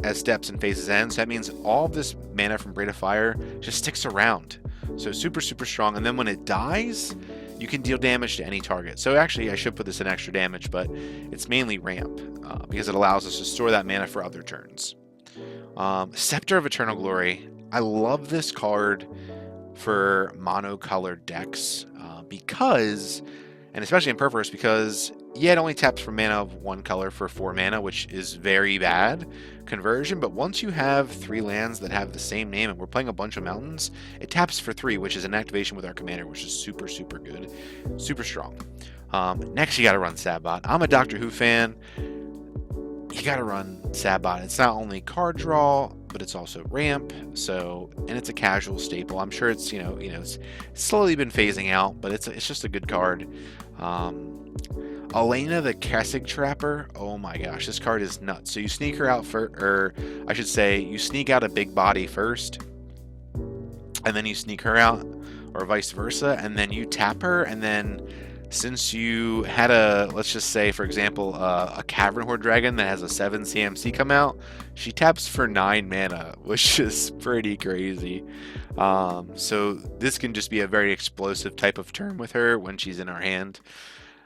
as steps and phases end. So that means all of this mana from Braid of Fire just sticks around. So super, super strong. And then when it dies, you can deal damage to any target. So actually, I should put this in extra damage, but it's mainly ramp because it allows us to store that mana for other turns. Scepter of Eternal Glory. I love this card for monocolored decks because, and especially in Purpose, because it only taps for mana of 1 color for 4 mana, which is very bad conversion. But once you have 3 lands that have the same name, and we're playing a bunch of mountains, it taps for 3, which is an activation with our commander, which is super, super good, super strong. Next, you got to run Sabbot. I'm a Doctor Who fan. You got to run Sabbot. It's not only card draw, but it's also ramp. So, and it's a casual staple. I'm sure it's it's slowly been phasing out, but it's just a good card. Elena the Kessig Trapper. Oh my gosh, this card is nuts. So you sneak her out or I should say, you sneak out a big body first, and then you sneak her out, or vice versa, and then you tap her, and then since you had let's just say, for example, a Cavern Horde Dragon that has a 7 CMC come out, she taps for 9 mana, which is pretty crazy. So this can just be a very explosive type of turn with her when she's in our hand.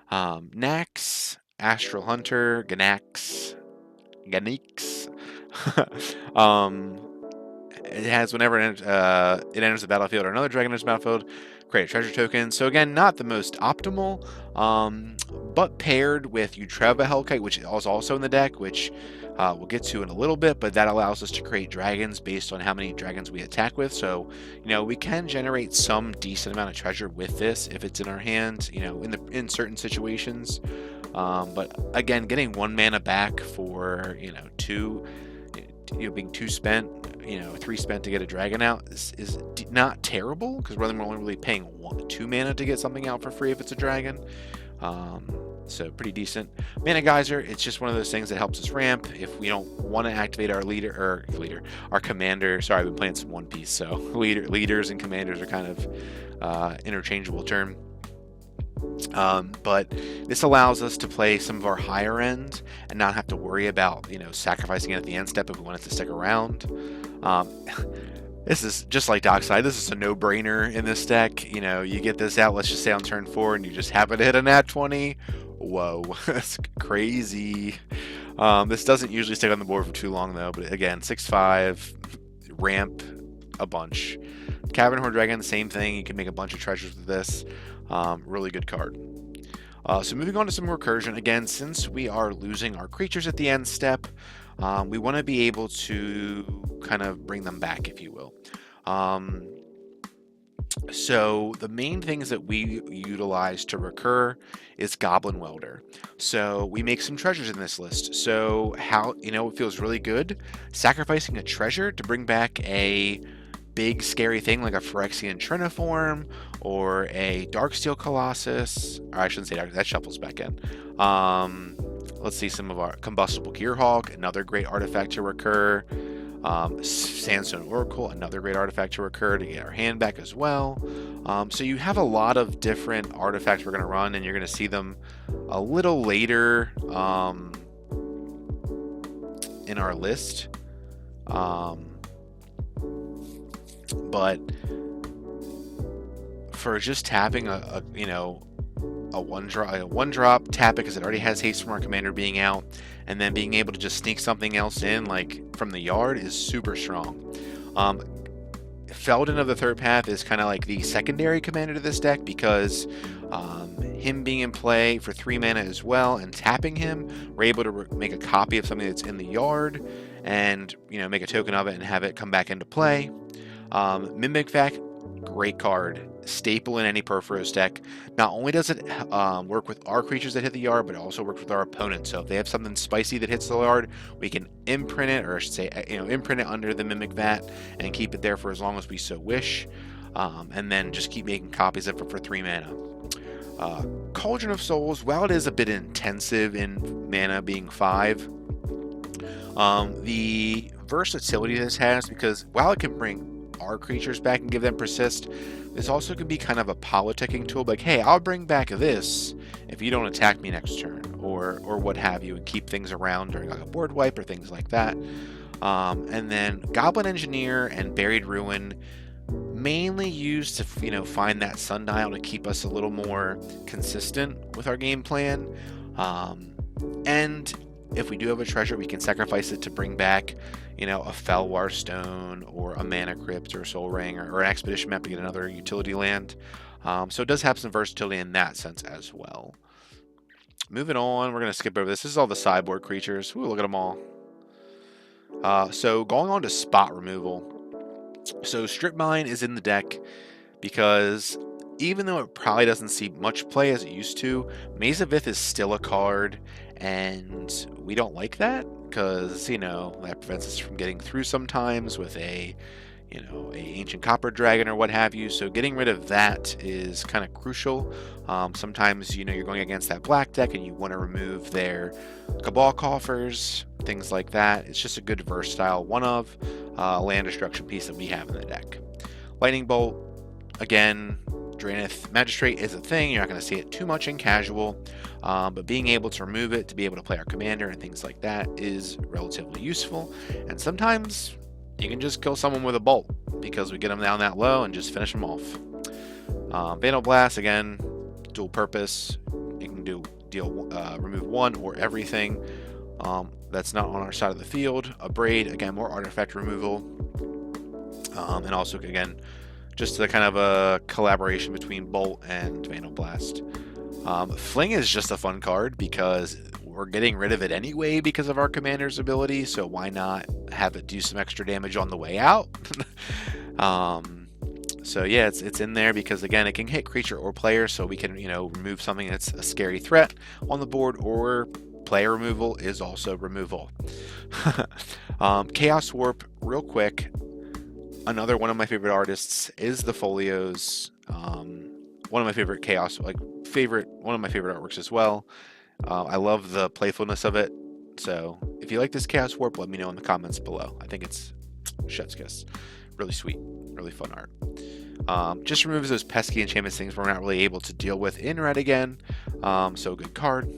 Nax, Astral Hunter, Ganax. It has whenever it enters the battlefield or another dragon enters the battlefield, create a treasure token. So again, not the most optimal, but paired with Utreva Hellkite, which is also in the deck, which we'll get to in a little bit, but that allows us to create dragons based on how many dragons we attack with. So, we can generate some decent amount of treasure with this if it's in our hand, in certain situations. But again, getting 1 mana back for, 2, being 2 spent, 3 spent to get a dragon out is not terrible, because we're only really paying 2 mana to get something out for free if it's a dragon. So pretty decent. Mana Geyser, it's just one of those things that helps us ramp if we don't want to activate our our commander. Sorry, I've been playing some One Piece, so leaders and commanders are kind of interchangeable term. But this allows us to play some of our higher end and not have to worry about, sacrificing it at the end step if we want it to stick around. This is just like Dockside. This is a no-brainer in this deck. You get this out, let's just say on turn 4, and you just happen to hit a nat 20. Whoa, that's crazy. This doesn't usually stick on the board for too long, though. But again, 6/5, ramp a bunch. Cavern Horde Dragon, same thing. You can make a bunch of treasures with this. Really good card. So moving on to some recursion. Again, since we are losing our creatures at the end step, we want to be able to kind of bring them back, if you will. So the main things that we utilize to recur is Goblin Welder. So we make some treasures in this list. So how, it feels really good sacrificing a treasure to bring back a big scary thing like a Phyrexian Triniform or a Darksteel Colossus, or I shouldn't say Dark, that shuffles back in. Let's see some of our Combustible Gearhawk, another great artifact to recur. Sandstone Oracle, another great artifact to recur to get our hand back as well. So you have a lot of different artifacts we're going to run, and you're going to see them a little later in our list. But for just tapping a one drop, tap it because it already has haste from our commander being out, and then being able to just sneak something else in like from the yard is super strong. Felden of the Third Path is kind of like the secondary commander to this deck because him being in play for 3 mana as well, and tapping him, we're able to make a copy of something that's in the yard and make a token of it and have it come back into play. Mimic Vac, great card, staple in any Perforos deck. Not only does it work with our creatures that hit the yard, but it also works with our opponents. So if they have something spicy that hits the yard, we can imprint it, or I should say, imprint it under the Mimic Vat and keep it there for as long as we so wish, and then just keep making copies of it for 3 mana. Cauldron of Souls, while it is a bit intensive in mana being 5, the versatility this has, because while it can bring our creatures back and give them persist, this also can be kind of a politicking tool, like, hey, I'll bring back this if you don't attack me next turn, or what have you, and keep things around during like a board wipe or things like that. And then Goblin Engineer and Buried Ruin, mainly used to find that sundial to keep us a little more consistent with our game plan. And if we do have a treasure, we can sacrifice it to bring back a Felwar Stone or a Mana Crypt or Soul Ring or an Expedition Map to get another utility land. So it does have some versatility in that sense as well. Moving on, we're going to skip over this. This is all the sideboard creatures. Ooh, look at them all. So going on to spot removal. So Strip Mine is in the deck because even though it probably doesn't see much play as it used to, Maze of Ith is still a card, and we don't like that because that prevents us from getting through sometimes with a ancient copper dragon or what have you. So getting rid of that is kind of crucial. Sometimes you're going against that black deck and you want to remove their Cabal Coffers, things like that. It's just a good versatile one of land destruction piece that we have in the deck. Lightning Bolt, again, Draenith Magistrate is a thing. You're not going to see it too much in casual, but being able to remove it to be able to play our commander and things like that is relatively useful. And sometimes you can just kill someone with a bolt because we get them down that low and just finish them off. Vandal Blast, again, dual purpose. You can remove one or everything that's not on our side of the field. Abrade, again, more artifact removal. And also, again, just the kind of a collaboration between Bolt and Vandal Blast. Fling is just a fun card because we're getting rid of it anyway because of our commander's ability, so why not have it do some extra damage on the way out? So yeah, it's in there because, again, it can hit creature or player, so we can remove something that's a scary threat on the board, or player removal is also removal. Chaos Warp, real quick. Another one of my favorite artists is the Folios. One of my favorite one of my favorite artworks as well. I love the playfulness of it. So if you like this Chaos Warp, let me know in the comments below. I think it's chef's kiss. Really sweet, really fun art. Just removes those pesky enchantment things we're not really able to deal with in red again. So good card.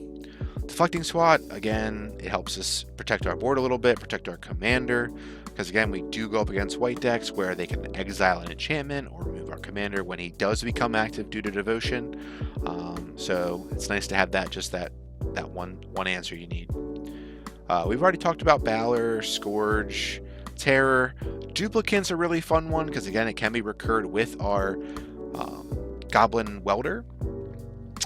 Deflecting Swat, again, it helps us protect our board a little bit, protect our commander. Because again, we do go up against white decks where they can exile an enchantment or remove our commander when he does become active due to devotion. So it's nice to have that one answer you need. We've already talked about Balor, Scourge, Terror. Duplicant's a really fun one because, again, it can be recurred with our Goblin Welder.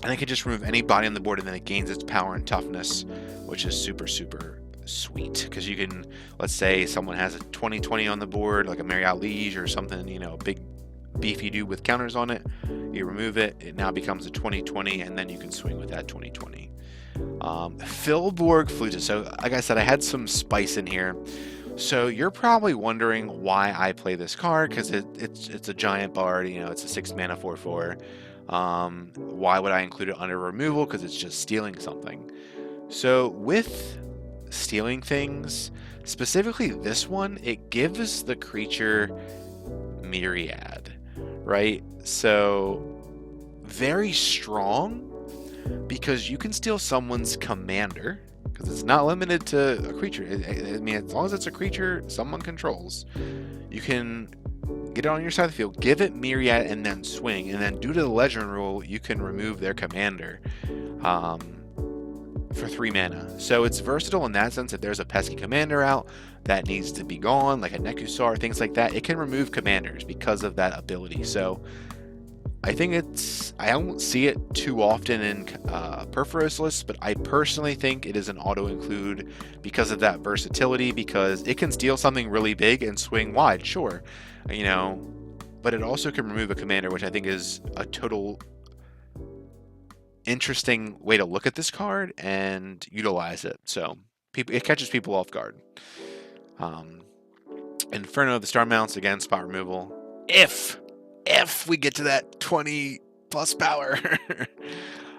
And it can just remove any body on the board, and then it gains its power and toughness, which is super, super sweet. Because you can, let's say someone has a 20/20 on the board, like a Marriott Liege or something, a big beefy dude with counters on it. You remove it, it now becomes a 20/20, and then you can swing with that 20/20. Filborg Flutist. So, like I said, I had some spice in here. So you're probably wondering why I play this card, because it's a giant bard, it's a 6 mana 4/4. Why would I include it under removal? Because it's just stealing something. So with stealing things, specifically this one, it gives the creature Myriad, right? So very strong, because you can steal someone's commander, because it's not limited to a creature. I mean, as long as it's a creature someone controls, you can get it on your side of the field, give it Myriad, and then swing. And then due to the legend rule, you can remove their commander for 3 mana. So it's versatile in that sense. If there's a pesky commander out that needs to be gone, like a Nekusar, things like that, it can remove commanders because of that ability. So I think I don't see it too often in Perforos lists, but I personally think it is an auto-include because of that versatility, because it can steal something really big and swing wide, sure, but it also can remove a commander, which I think is a total interesting way to look at this card and utilize it. So it catches people off guard. Inferno, the star mounts, again, spot removal. If we get to that 20 plus power.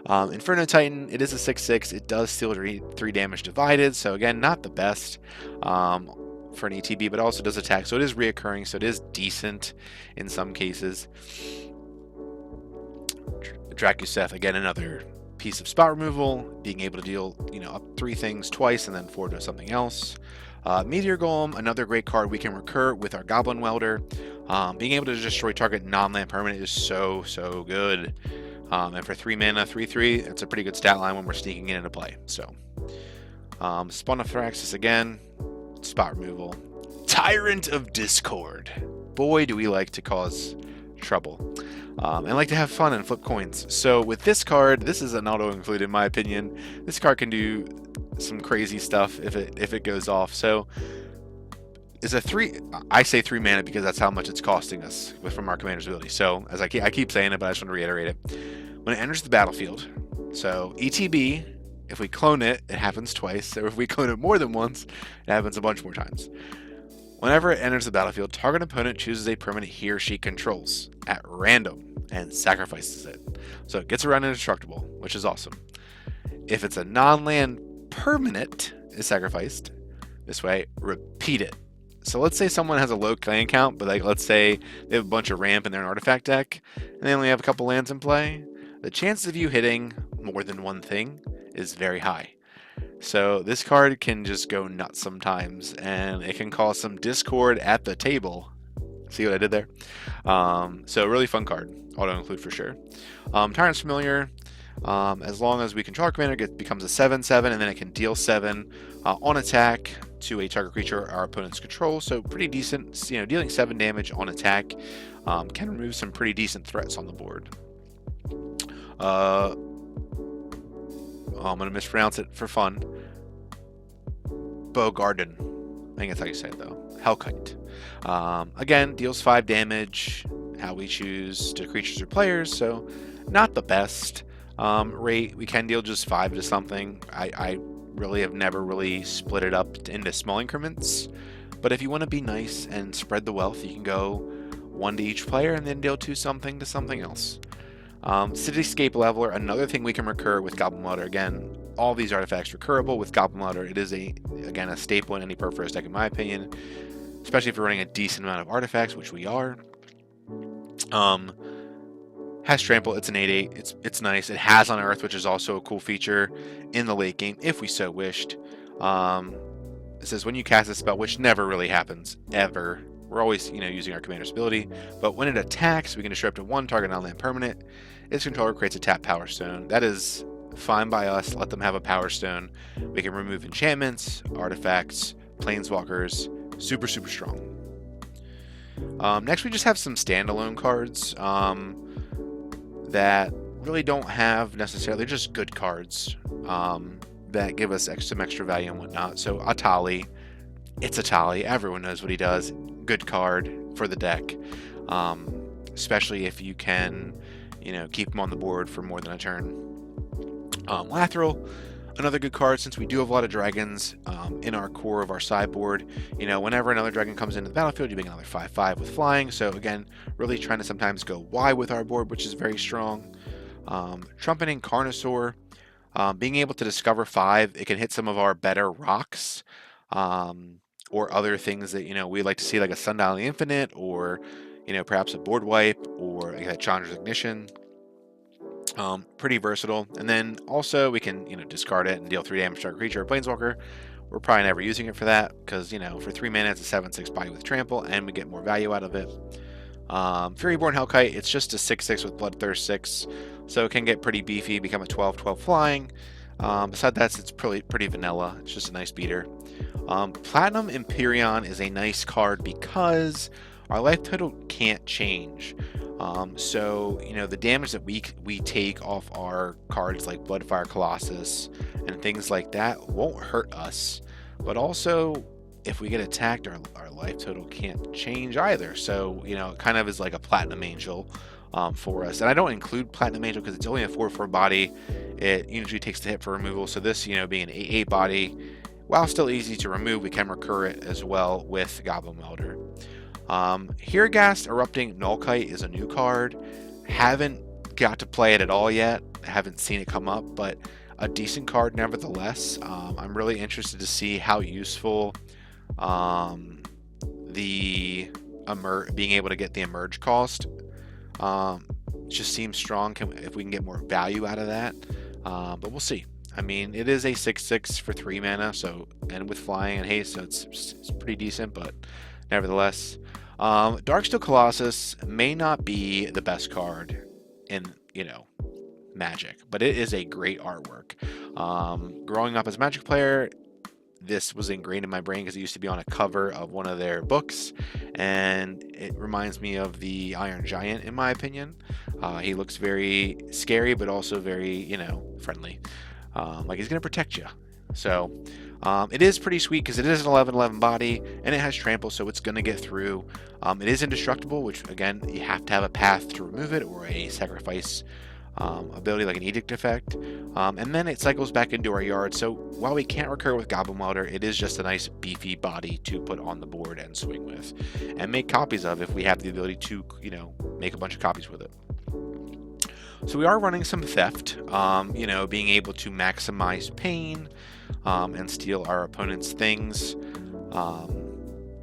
Inferno Titan, it is a 6/6. It does steal 3 damage divided. So again, not the best for an ETB, but also does attack. So it is reoccurring. So it is decent in some cases. Drakuseth, again, another piece of spot removal, being able to deal, up 3 things twice and then 4 to something else. Meteor Golem, another great card we can recur with our Goblin Welder. Being able to destroy target non-land permanent is so good. And for 3 mana, 3/3, it's a pretty good stat line when we're sneaking it into play. So, Spawnothraxis again, spot removal. Tyrant of Discord. Boy, do we like to cause trouble. And like to have fun and flip coins. So with this card, this is an auto-include in my opinion. This card can do some crazy stuff if it goes off. So is a 3. I say 3 mana because that's how much it's costing us from our commander's ability. So as I keep saying it, but I just want to reiterate it. When it enters the battlefield, so ETB, if we clone it, it happens twice. Or if we clone it more than once, it happens a bunch more times. Whenever it enters the battlefield, target opponent chooses a permanent he or she controls at random and sacrifices it. So it gets around indestructible, which is awesome. If it's a non-land permanent is sacrificed, this way, repeat it. So let's say someone has a low clan count, but let's say they have a bunch of ramp in their artifact deck, and they only have a couple lands in play. The chances of you hitting more than one thing is very high. So this card can just go nuts sometimes, and it can cause some discord at the table. See what I did there? So really fun card. Auto-include for sure. Tyrant's Familiar. As long as we control our commander, it becomes a 7/7, and then it can deal 7 on attack to a target creature our opponent's control. So pretty decent. Dealing 7 damage on attack can remove some pretty decent threats on the board. I'm going to mispronounce it for fun. Bogarden. I think that's how you say it, though. Hellkite. Again, deals 5 damage, how we choose to creatures or players, so not the best rate. We can deal just 5 to something. I really have never really split it up into small increments, but if you want to be nice and spread the wealth, you can go 1 to each player and then deal 2 something to something else. Cityscape Leveler, another thing we can recur with Goblin Welder. Again, all these artifacts recurable with Goblin Welder. It is again a staple in any Perforos deck in my opinion, especially if you're running a decent amount of artifacts, which we are. Has Trample, it's an 8/8, it's nice. It has on Earth, which is also a cool feature in the late game if we so wished. It says when you cast a spell, which never really happens ever. We're always, using our commander's ability, but when it attacks, we can destroy up to 1 target non-land permanent. Its controller creates a tap Power Stone. That is fine by us. Let them have a Power Stone. We can remove enchantments, artifacts, planeswalkers. Super strong. Next, we just have some standalone cards that really don't have necessarily, they're just good cards that give us some extra value and whatnot. So Atali, it's Atali. Everyone knows what he does. Good card for the deck, especially if you can, keep him on the board for more than a turn. Lathril, Another good card, since we do have a lot of dragons in our core of our sideboard, you know, whenever another dragon comes into the battlefield, you make another 5/5 with flying. So again, really trying to sometimes go wide with our board, which is very strong. Trumpeting Carnosaur, being able to discover 5, it can hit some of our better rocks, or other things that, you know, we like to see, like a Sundial of the Infinite, or, you know, perhaps a board wipe, or like a Chandra's Ignition. Pretty versatile. And then also we can, you know, discard it and deal 3 damage to our creature or planeswalker. We're probably never using it for that because, you know, for 3 mana it's a 7/6 body with trample and we get more value out of it. Furyborn Hellkite, it's just a 6/6 with Bloodthirst 6, so it can get pretty beefy, become a 12/12 flying. Besides that, it's pretty vanilla. It's just a nice beater. Platinum Empyrean is a nice card because our life total can't change. So, you know, the damage that we take off our cards like Bloodfire Colossus and things like that won't hurt us. But also, if we get attacked, our life total can't change either. So, you know, it kind of is like a Platinum Angel for us. And I don't include Platinum Angel because it's only a 4/4 body. It usually takes the hit for removal. So this, you know, being an 8/8 body, while still easy to remove, we can recur it as well with Goblin Welder. Hiragast Erupting Nullkite is a new card. Haven't got to play it at all yet. Haven't seen it come up, but a decent card nevertheless. I'm really interested to see how useful the being able to get the emerge cost just seems strong. If we can get more value out of that, but we'll see. I mean, it is a 6/6 for 3 mana, so, and with flying and haste, so it's pretty decent, but nevertheless. Darksteel Colossus may not be the best card in, you know, Magic, but it is a great artwork. Growing up as a Magic player, this was ingrained in my brain because it used to be on a cover of one of their books, and it reminds me of the Iron Giant, in my opinion. He looks very scary, but also very, you know, friendly. Like he's going to protect you. So it is pretty sweet because it is an 11/11 body and it has trample, so it's going to get through. It is indestructible, which again, you have to have a path to remove it or a sacrifice ability like an edict effect. And then it cycles back into our yard. So while we can't recur with Goblin Welder, it is just a nice beefy body to put on the board and swing with and make copies of if we have the ability to, you know, make a bunch of copies with it. So we are running some theft, you know, being able to maximize pain and steal our opponent's things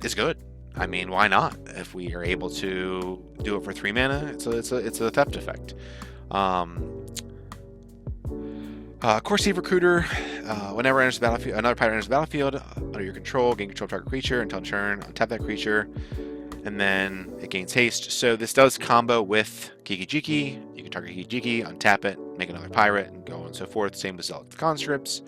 is good. I mean, why not? If we are able to do it for 3 mana, it's a theft effect. Corsive Recruiter, whenever enters the battlefield, another pirate enters the battlefield under your control, gain control of target creature until turn, untap that creature, and then it gains haste. So this does combo with Kiki-Jiki. You can target Kiki-Jiki, untap it, make another pirate, and go on and so forth. Same with Zealous Conscripts.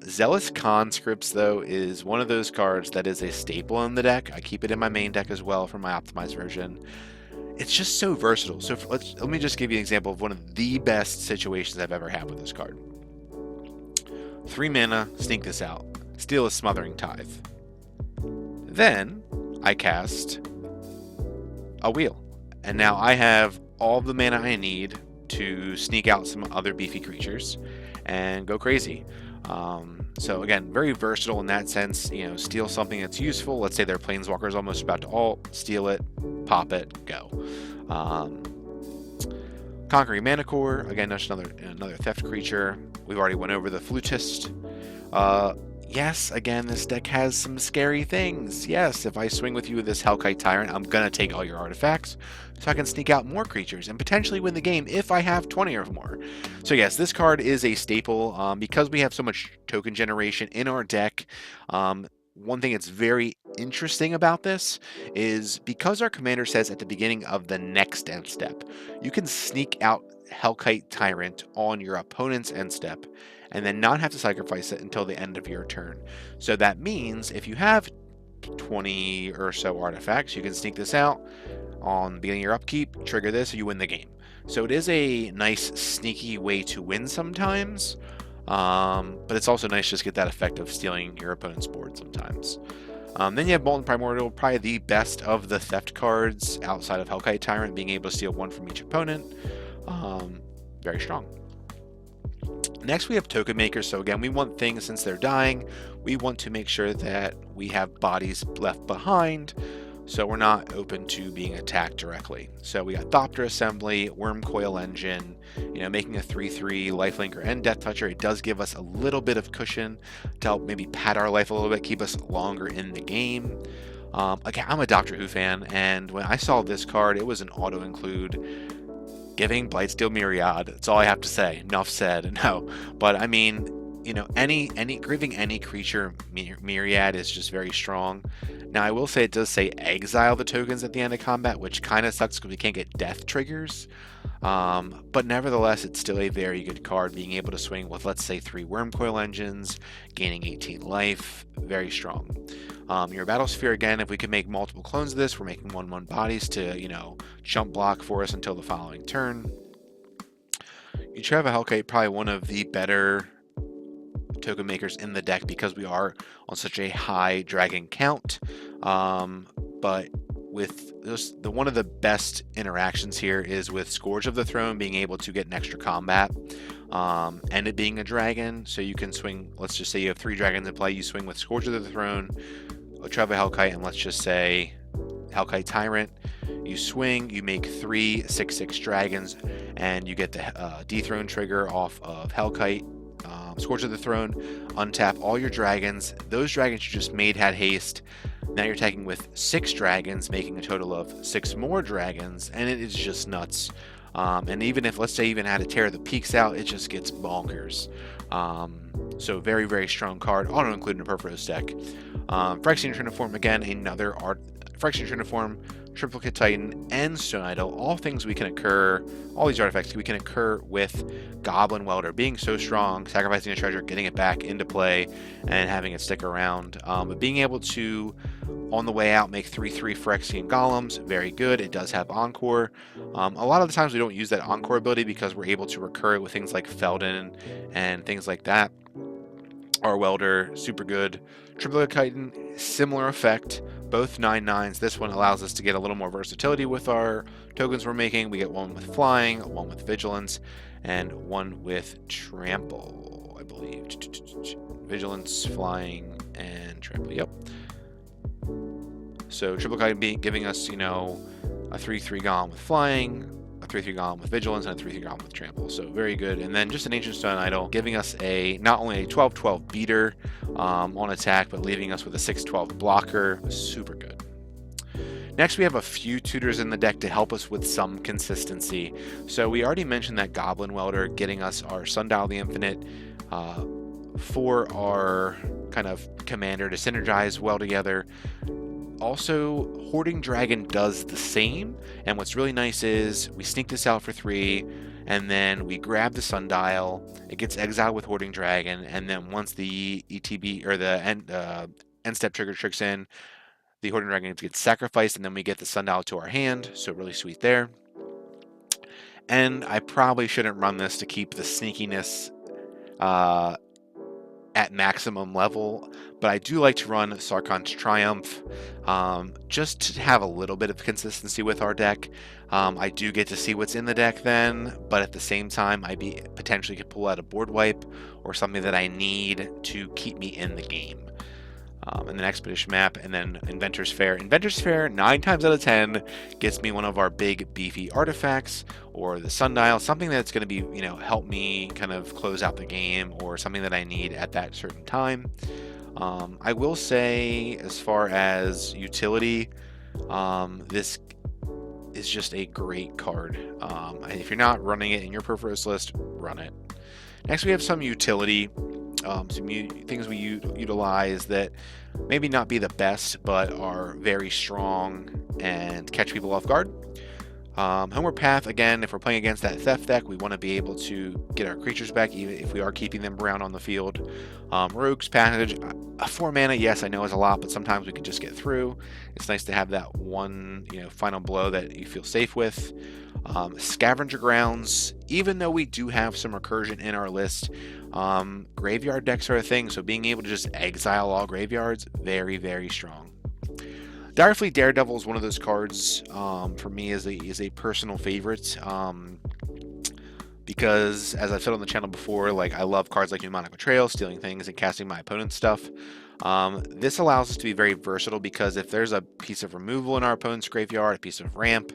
Zealous Conscripts, though, is one of those cards that is a staple in the deck. I keep it in my main deck as well for my optimized version. It's just so versatile. So let me just give you an example of one of the best situations I've ever had with this card. 3 mana, sneak this out. Steal a Smothering Tithe. Then I cast a wheel. And now I have all the mana I need to sneak out some other beefy creatures and go crazy. So again, very versatile in that sense. You know, steal something that's useful. Let's say their Planeswalker is almost about to ult. Steal it, pop it, go. Conquering Manicore, again, that's another theft creature. We've already went over the Flutist. Yes, again, this deck has some scary things. Yes, if I swing with you with this Hellkite Tyrant, I'm going to take all your artifacts, so I can sneak out more creatures and potentially win the game if I have 20 or more. So yes, this card is a staple because we have so much token generation in our deck. One thing that's very interesting about this is because our commander says at the beginning of the next end step, you can sneak out Hellkite Tyrant on your opponent's end step and then not have to sacrifice it until the end of your turn. So that means if you have 20 or so artifacts, you can sneak this out on the beginning of your upkeep, trigger this, and you win the game. So it is a nice sneaky way to win sometimes, but it's also nice to just get that effect of stealing your opponent's board sometimes. Then you have Molten Primordial, probably the best of the theft cards outside of Hellkite Tyrant, being able to steal 1 from each opponent. Very strong. Next, we have token makers. So again, we want things, since they're dying, we want to make sure that we have bodies left behind, so we're not open to being attacked directly. So we got Thopter Assembly, Worm Coil Engine, making a 3/3 lifelinker and Death Toucher. It does give us a little bit of cushion to help maybe pad our life a little bit, keep us longer in the game. Again, I'm a Doctor Who fan, and when I saw this card, it was an auto include. Giving Blightsteel Myriad. That's all I have to say. Enough said. No, but I mean, giving any creature Myriad is just very strong. Now I will say it does say exile the tokens at the end of combat, which kind of sucks because we can't get death triggers. But nevertheless, it's still a very good card. Being able to swing with, let's say, 3 Worm Coil Engines, gaining 18 life, very strong. Your Battle Sphere, again, if we could make multiple clones of this, we're making 1/1 bodies to, jump block for us until the following turn. Utrava Hellkite, probably one of the better token makers in the deck because we are on such a high dragon count. But with one of the best interactions here is with Scourge of the Throne being able to get an extra combat, and it being a dragon, so you can swing. Let's just say you have 3 dragons in play, you swing with Scourge of the Throne, Utrava Hellkite, and let's just say Hellkite Tyrant. You swing, you make 3 6/6 dragons, and you get the dethrone trigger off of Hellkite. Scourge of the Throne, untap all your dragons. Those dragons you just made had haste. Now you're attacking with 6 dragons, making a total of 6 more dragons, and it is just nuts. And even if, let's say, even had to tear the peaks out, it just gets bonkers. So very, very strong card, auto included in a Purpose deck. Phyrexian Triniform, again, another Phyrexian Triniform, Triplicate Titan, and Stone Idol, all things we can occur, all these artifacts we can occur with Goblin Welder being so strong, sacrificing a treasure, getting it back into play, and having it stick around. But being able to, on the way out, make 3/3 Phyrexian Golems, very good. It does have Encore. A lot of the times we don't use that Encore ability because we're able to recur it with things like Felden and things like that. Our Welder, super good. Triplicate Titan, similar effect, both 9/9s. This one allows us to get a little more versatility with our tokens we're making. We get 1 with Flying, 1 with Vigilance, and 1 with Trample, I believe. Vigilance, Flying, and Trample, yep. So Triplicate Titan giving us, a 3/3 Golem with Flying, a 3/3 Golem with Vigilance, and a 3/3 Golem with Trample. So very good. And then just an Ancient Stone Idol giving us not only a 12/12 beater on attack, but leaving us with a 6/12 blocker. Super good. Next, we have a few tutors in the deck to help us with some consistency. So we already mentioned that Goblin Welder getting us our Sundial the Infinite for our kind of commander to synergize well together. Also, Hoarding Dragon does the same, and what's really nice is we sneak this out for 3, and then we grab the Sundial, it gets exiled with Hoarding Dragon, and then once the ETB, or the end step trigger tricks in, the Hoarding Dragon gets sacrificed, and then we get the Sundial to our hand, so really sweet there. And I probably shouldn't run this to keep the sneakiness at maximum level, but I do like to run Sarkhan's Triumph just to have a little bit of consistency with our deck. I do get to see what's in the deck then, but at the same time I potentially could pull out a board wipe or something that I need to keep me in the game. And then Expedition Map, and then Inventor's Fair. Inventor's Fair, 9 times out of 10, gets me one of our big beefy artifacts, or the Sundial, something that's going to be, help me kind of close out the game, or something that I need at that certain time. I will say, as far as utility, this is just a great card. If you're not running it in your Perforos list, run it. Next, we have some utility. Some things we utilize that maybe not be the best, but are very strong and catch people off guard. Homeward Path, again, if we're playing against that Theft deck, we want to be able to get our creatures back, even if we are keeping them around on the field. Rogue's Passage, 4 mana, yes, I know is a lot, but sometimes we can just get through. It's nice to have that one, final blow that you feel safe with. Scavenger Grounds, even though we do have some recursion in our list, graveyard decks are a thing, so being able to just exile all graveyards, very, very strong. Direfleet Daredevil is one of those cards for me is a personal favorite. because, as I've said on the channel before, like I love cards like Mnemonic Betrayal, stealing things and casting my opponent's stuff. This allows us to be very versatile because if there's a piece of removal in our opponent's graveyard, a piece of ramp,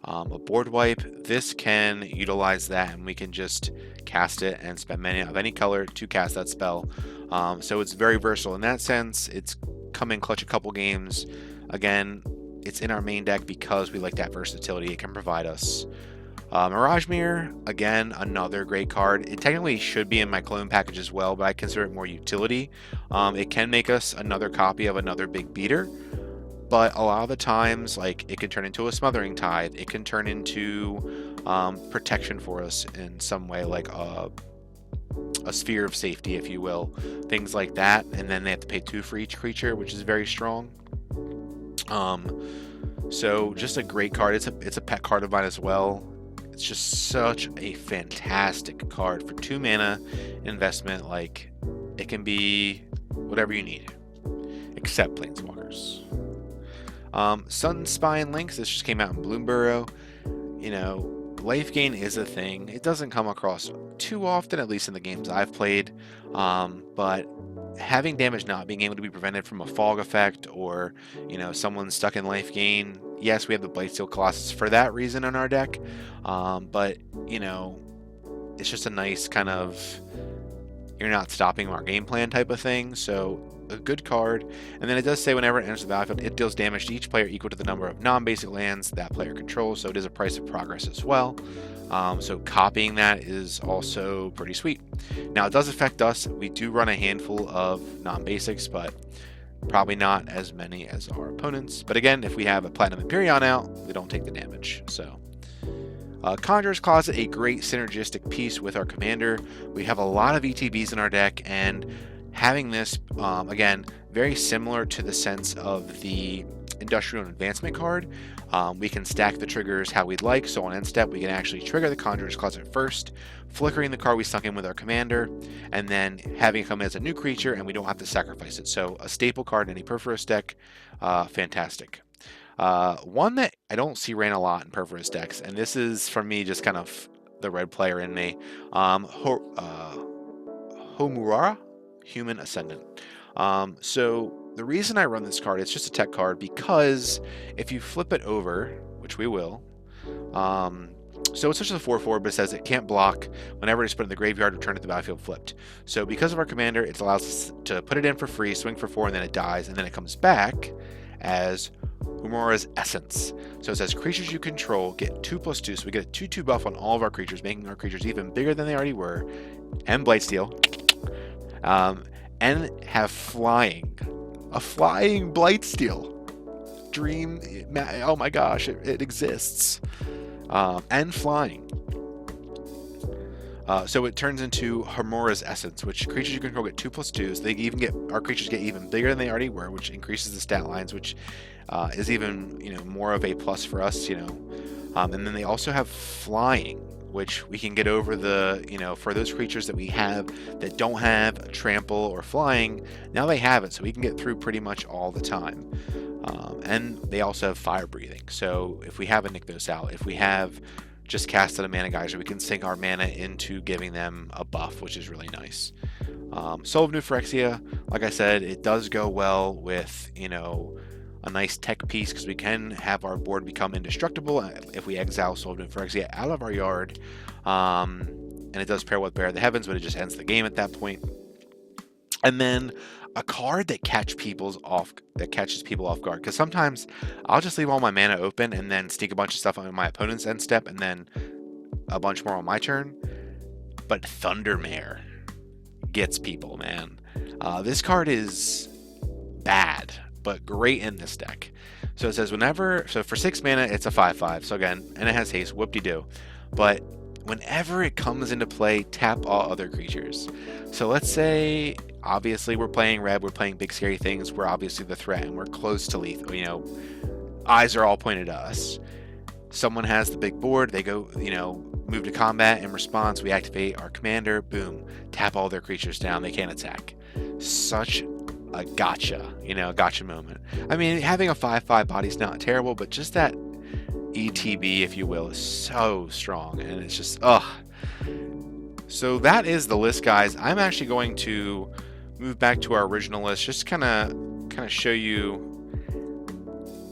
a board wipe, this can utilize that, and we can just cast it and spend mana of any color to cast that spell. So it's very versatile in that sense. It's come in clutch a couple games. Again, it's in our main deck because we like that versatility it can provide us. Mirage Mirror, again, another great card. It technically should be in my clone package as well, but I consider it more utility. It can make us another copy of another big beater, but a lot of the times, like, it can turn into a Smothering Tithe. It can turn into protection for us in some way, like a sphere of safety, if you will. Things like that, and then they have to pay 2 for each creature, which is very strong. So just a great card. It's a pet card of mine as well. It's just such a fantastic card for 2 mana investment. Like, it can be whatever you need, except Planeswalkers. Sunspine Links, this just came out in Bloomburrow. You know, life gain is a thing. It doesn't come across too often, at least in the games I've played. But having damage not being able to be prevented from a fog effect, or, you know, someone stuck in life gain. Yes, we have the Blightsteel Colossus for that reason in our deck. But, you know, it's just a nice kind of, you're not stopping our game plan type of thing. So a good card. And then it does say whenever it enters the battlefield, it deals damage to each player equal to the number of non-basic lands that player controls. So it is a price of progress as well. So copying that is also pretty sweet. Now, it does affect us. We do run a handful of non-basics, but probably not as many as our opponents. But again, if we have a Platinum Empyrean out, we don't take the damage. So Conjurer's Closet, a great synergistic piece with our commander. We have a lot of ETBs in our deck, and having this, again, very similar to the sense of the Industrial Advancement card. We can stack the triggers how we'd like. So on end step, we can actually trigger the Conjurer's Closet first, flickering the card we stuck in with our commander, and then having it come as a new creature, and we don't have to sacrifice it. So a staple card in any Perforus deck, fantastic. One that I don't see ran a lot in Perforus decks, and this is, for me, just kind of the red player in me, Homurara, Human Ascendant. So the reason I run this card, it's just a tech card, because if you flip it over, which we will, so it's just a 4/4, but it says it can't block whenever it's put in the graveyard, return to the battlefield flipped. So because of our commander, it allows us to put it in for free, swing for 4, and then it dies, and then it comes back as Humura's Essence. So it says creatures you control get 2/2, so we get a 2/2 buff on all of our creatures, making our creatures even bigger than they already were, and Blightsteel, and have flying. A flying Blightsteel. Dream, oh my gosh, it exists. And flying. So it turns into Humura's Essence, which creatures you control get 2/2, so they even get, our creatures get even bigger than they already were, which increases the stat lines, which is even, you know, more of a plus for us, you know. And then they also have flying, which we can get over the, you know, for those creatures that we have that don't have trample or flying, now they have it, so we can get through pretty much all the time. And they also have fire breathing, so if we have a Nykthos out, if we have just casted a Mana Geyser, we can sink our mana into giving them a buff, which is really nice. Soul of New Phyrexia, like I said, it does go well with, you know, a nice tech piece, because we can have our board become indestructible if we exile Soul of New Phyrexia out of our yard. And it does pair with Bear of the Heavens, but it just ends the game at that point. And then a card that catches people off guard, because sometimes I'll just leave all my mana open and then sneak a bunch of stuff on my opponent's end step and then a bunch more on my turn. But Thundermare gets people, man. This card is bad, but great in this deck. So it says whenever, so for 6 mana, it's a 5/5. So again, and it has haste, whoop-de-doo. But whenever it comes into play, tap all other creatures. So let's say, obviously, we're playing red, we're playing big scary things, we're obviously the threat, and we're close to lethal, you know, eyes are all pointed at us. Someone has the big board, they go, you know, move to combat. In response, we activate our commander, boom, tap all their creatures down, they can't attack. Such a gotcha, you know, gotcha moment. I mean, having a 5/5 body's not terrible, but just that ETB, if you will, is so strong, and it's just, So that is the list, guys. I'm actually going to move back to our original list, just kind of show you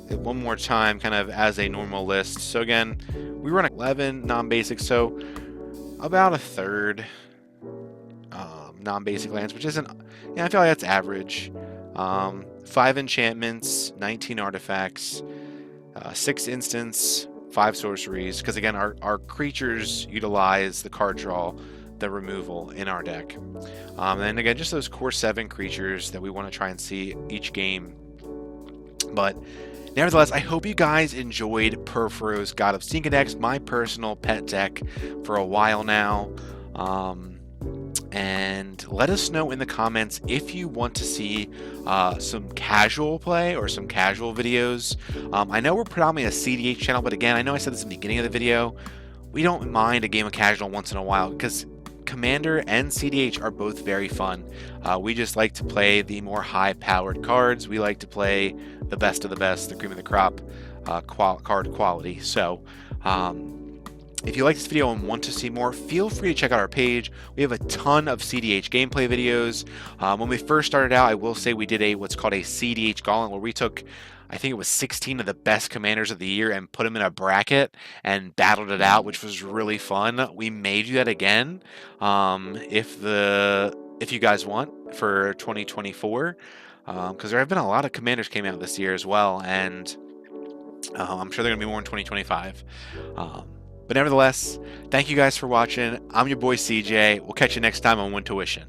it one more time, kind of as a normal list. So again, we run 11 non-basic, so about a third non-basic lands, which isn't, I feel like that's average. 5 enchantments, 19 artifacts, 6 instants, 5 sorceries, because again, our creatures utilize the card draw, the removal in our deck. And again, just those core 7 creatures that we want to try and see each game. But nevertheless, I hope you guys enjoyed Perforos God of Sneak Attacks, my personal pet deck for a while now. And let us know in the comments if you want to see some casual play or some casual videos. I know we're predominantly a CDH channel, but again, I know I said this in the beginning of the video, we don't mind a game of casual once in a while because Commander and CDH are both very fun. We just like to play the more high-powered cards. We like to play the best of the best, the cream of the crop card quality. So, if you like this video and want to see more, feel free to check out our page. We have a ton of CDH gameplay videos. When we first started out, I will say we did what's called a CDH Gauntlet, where we took, I think it was 16 of the best commanders of the year and put them in a bracket and battled it out, which was really fun. We may do that again if you guys want for 2024, because there have been a lot of commanders came out this year as well, and I'm sure they're gonna be more in 2025. But nevertheless, thank you guys for watching. I'm your boy CJ. We'll catch you next time on Wintuition.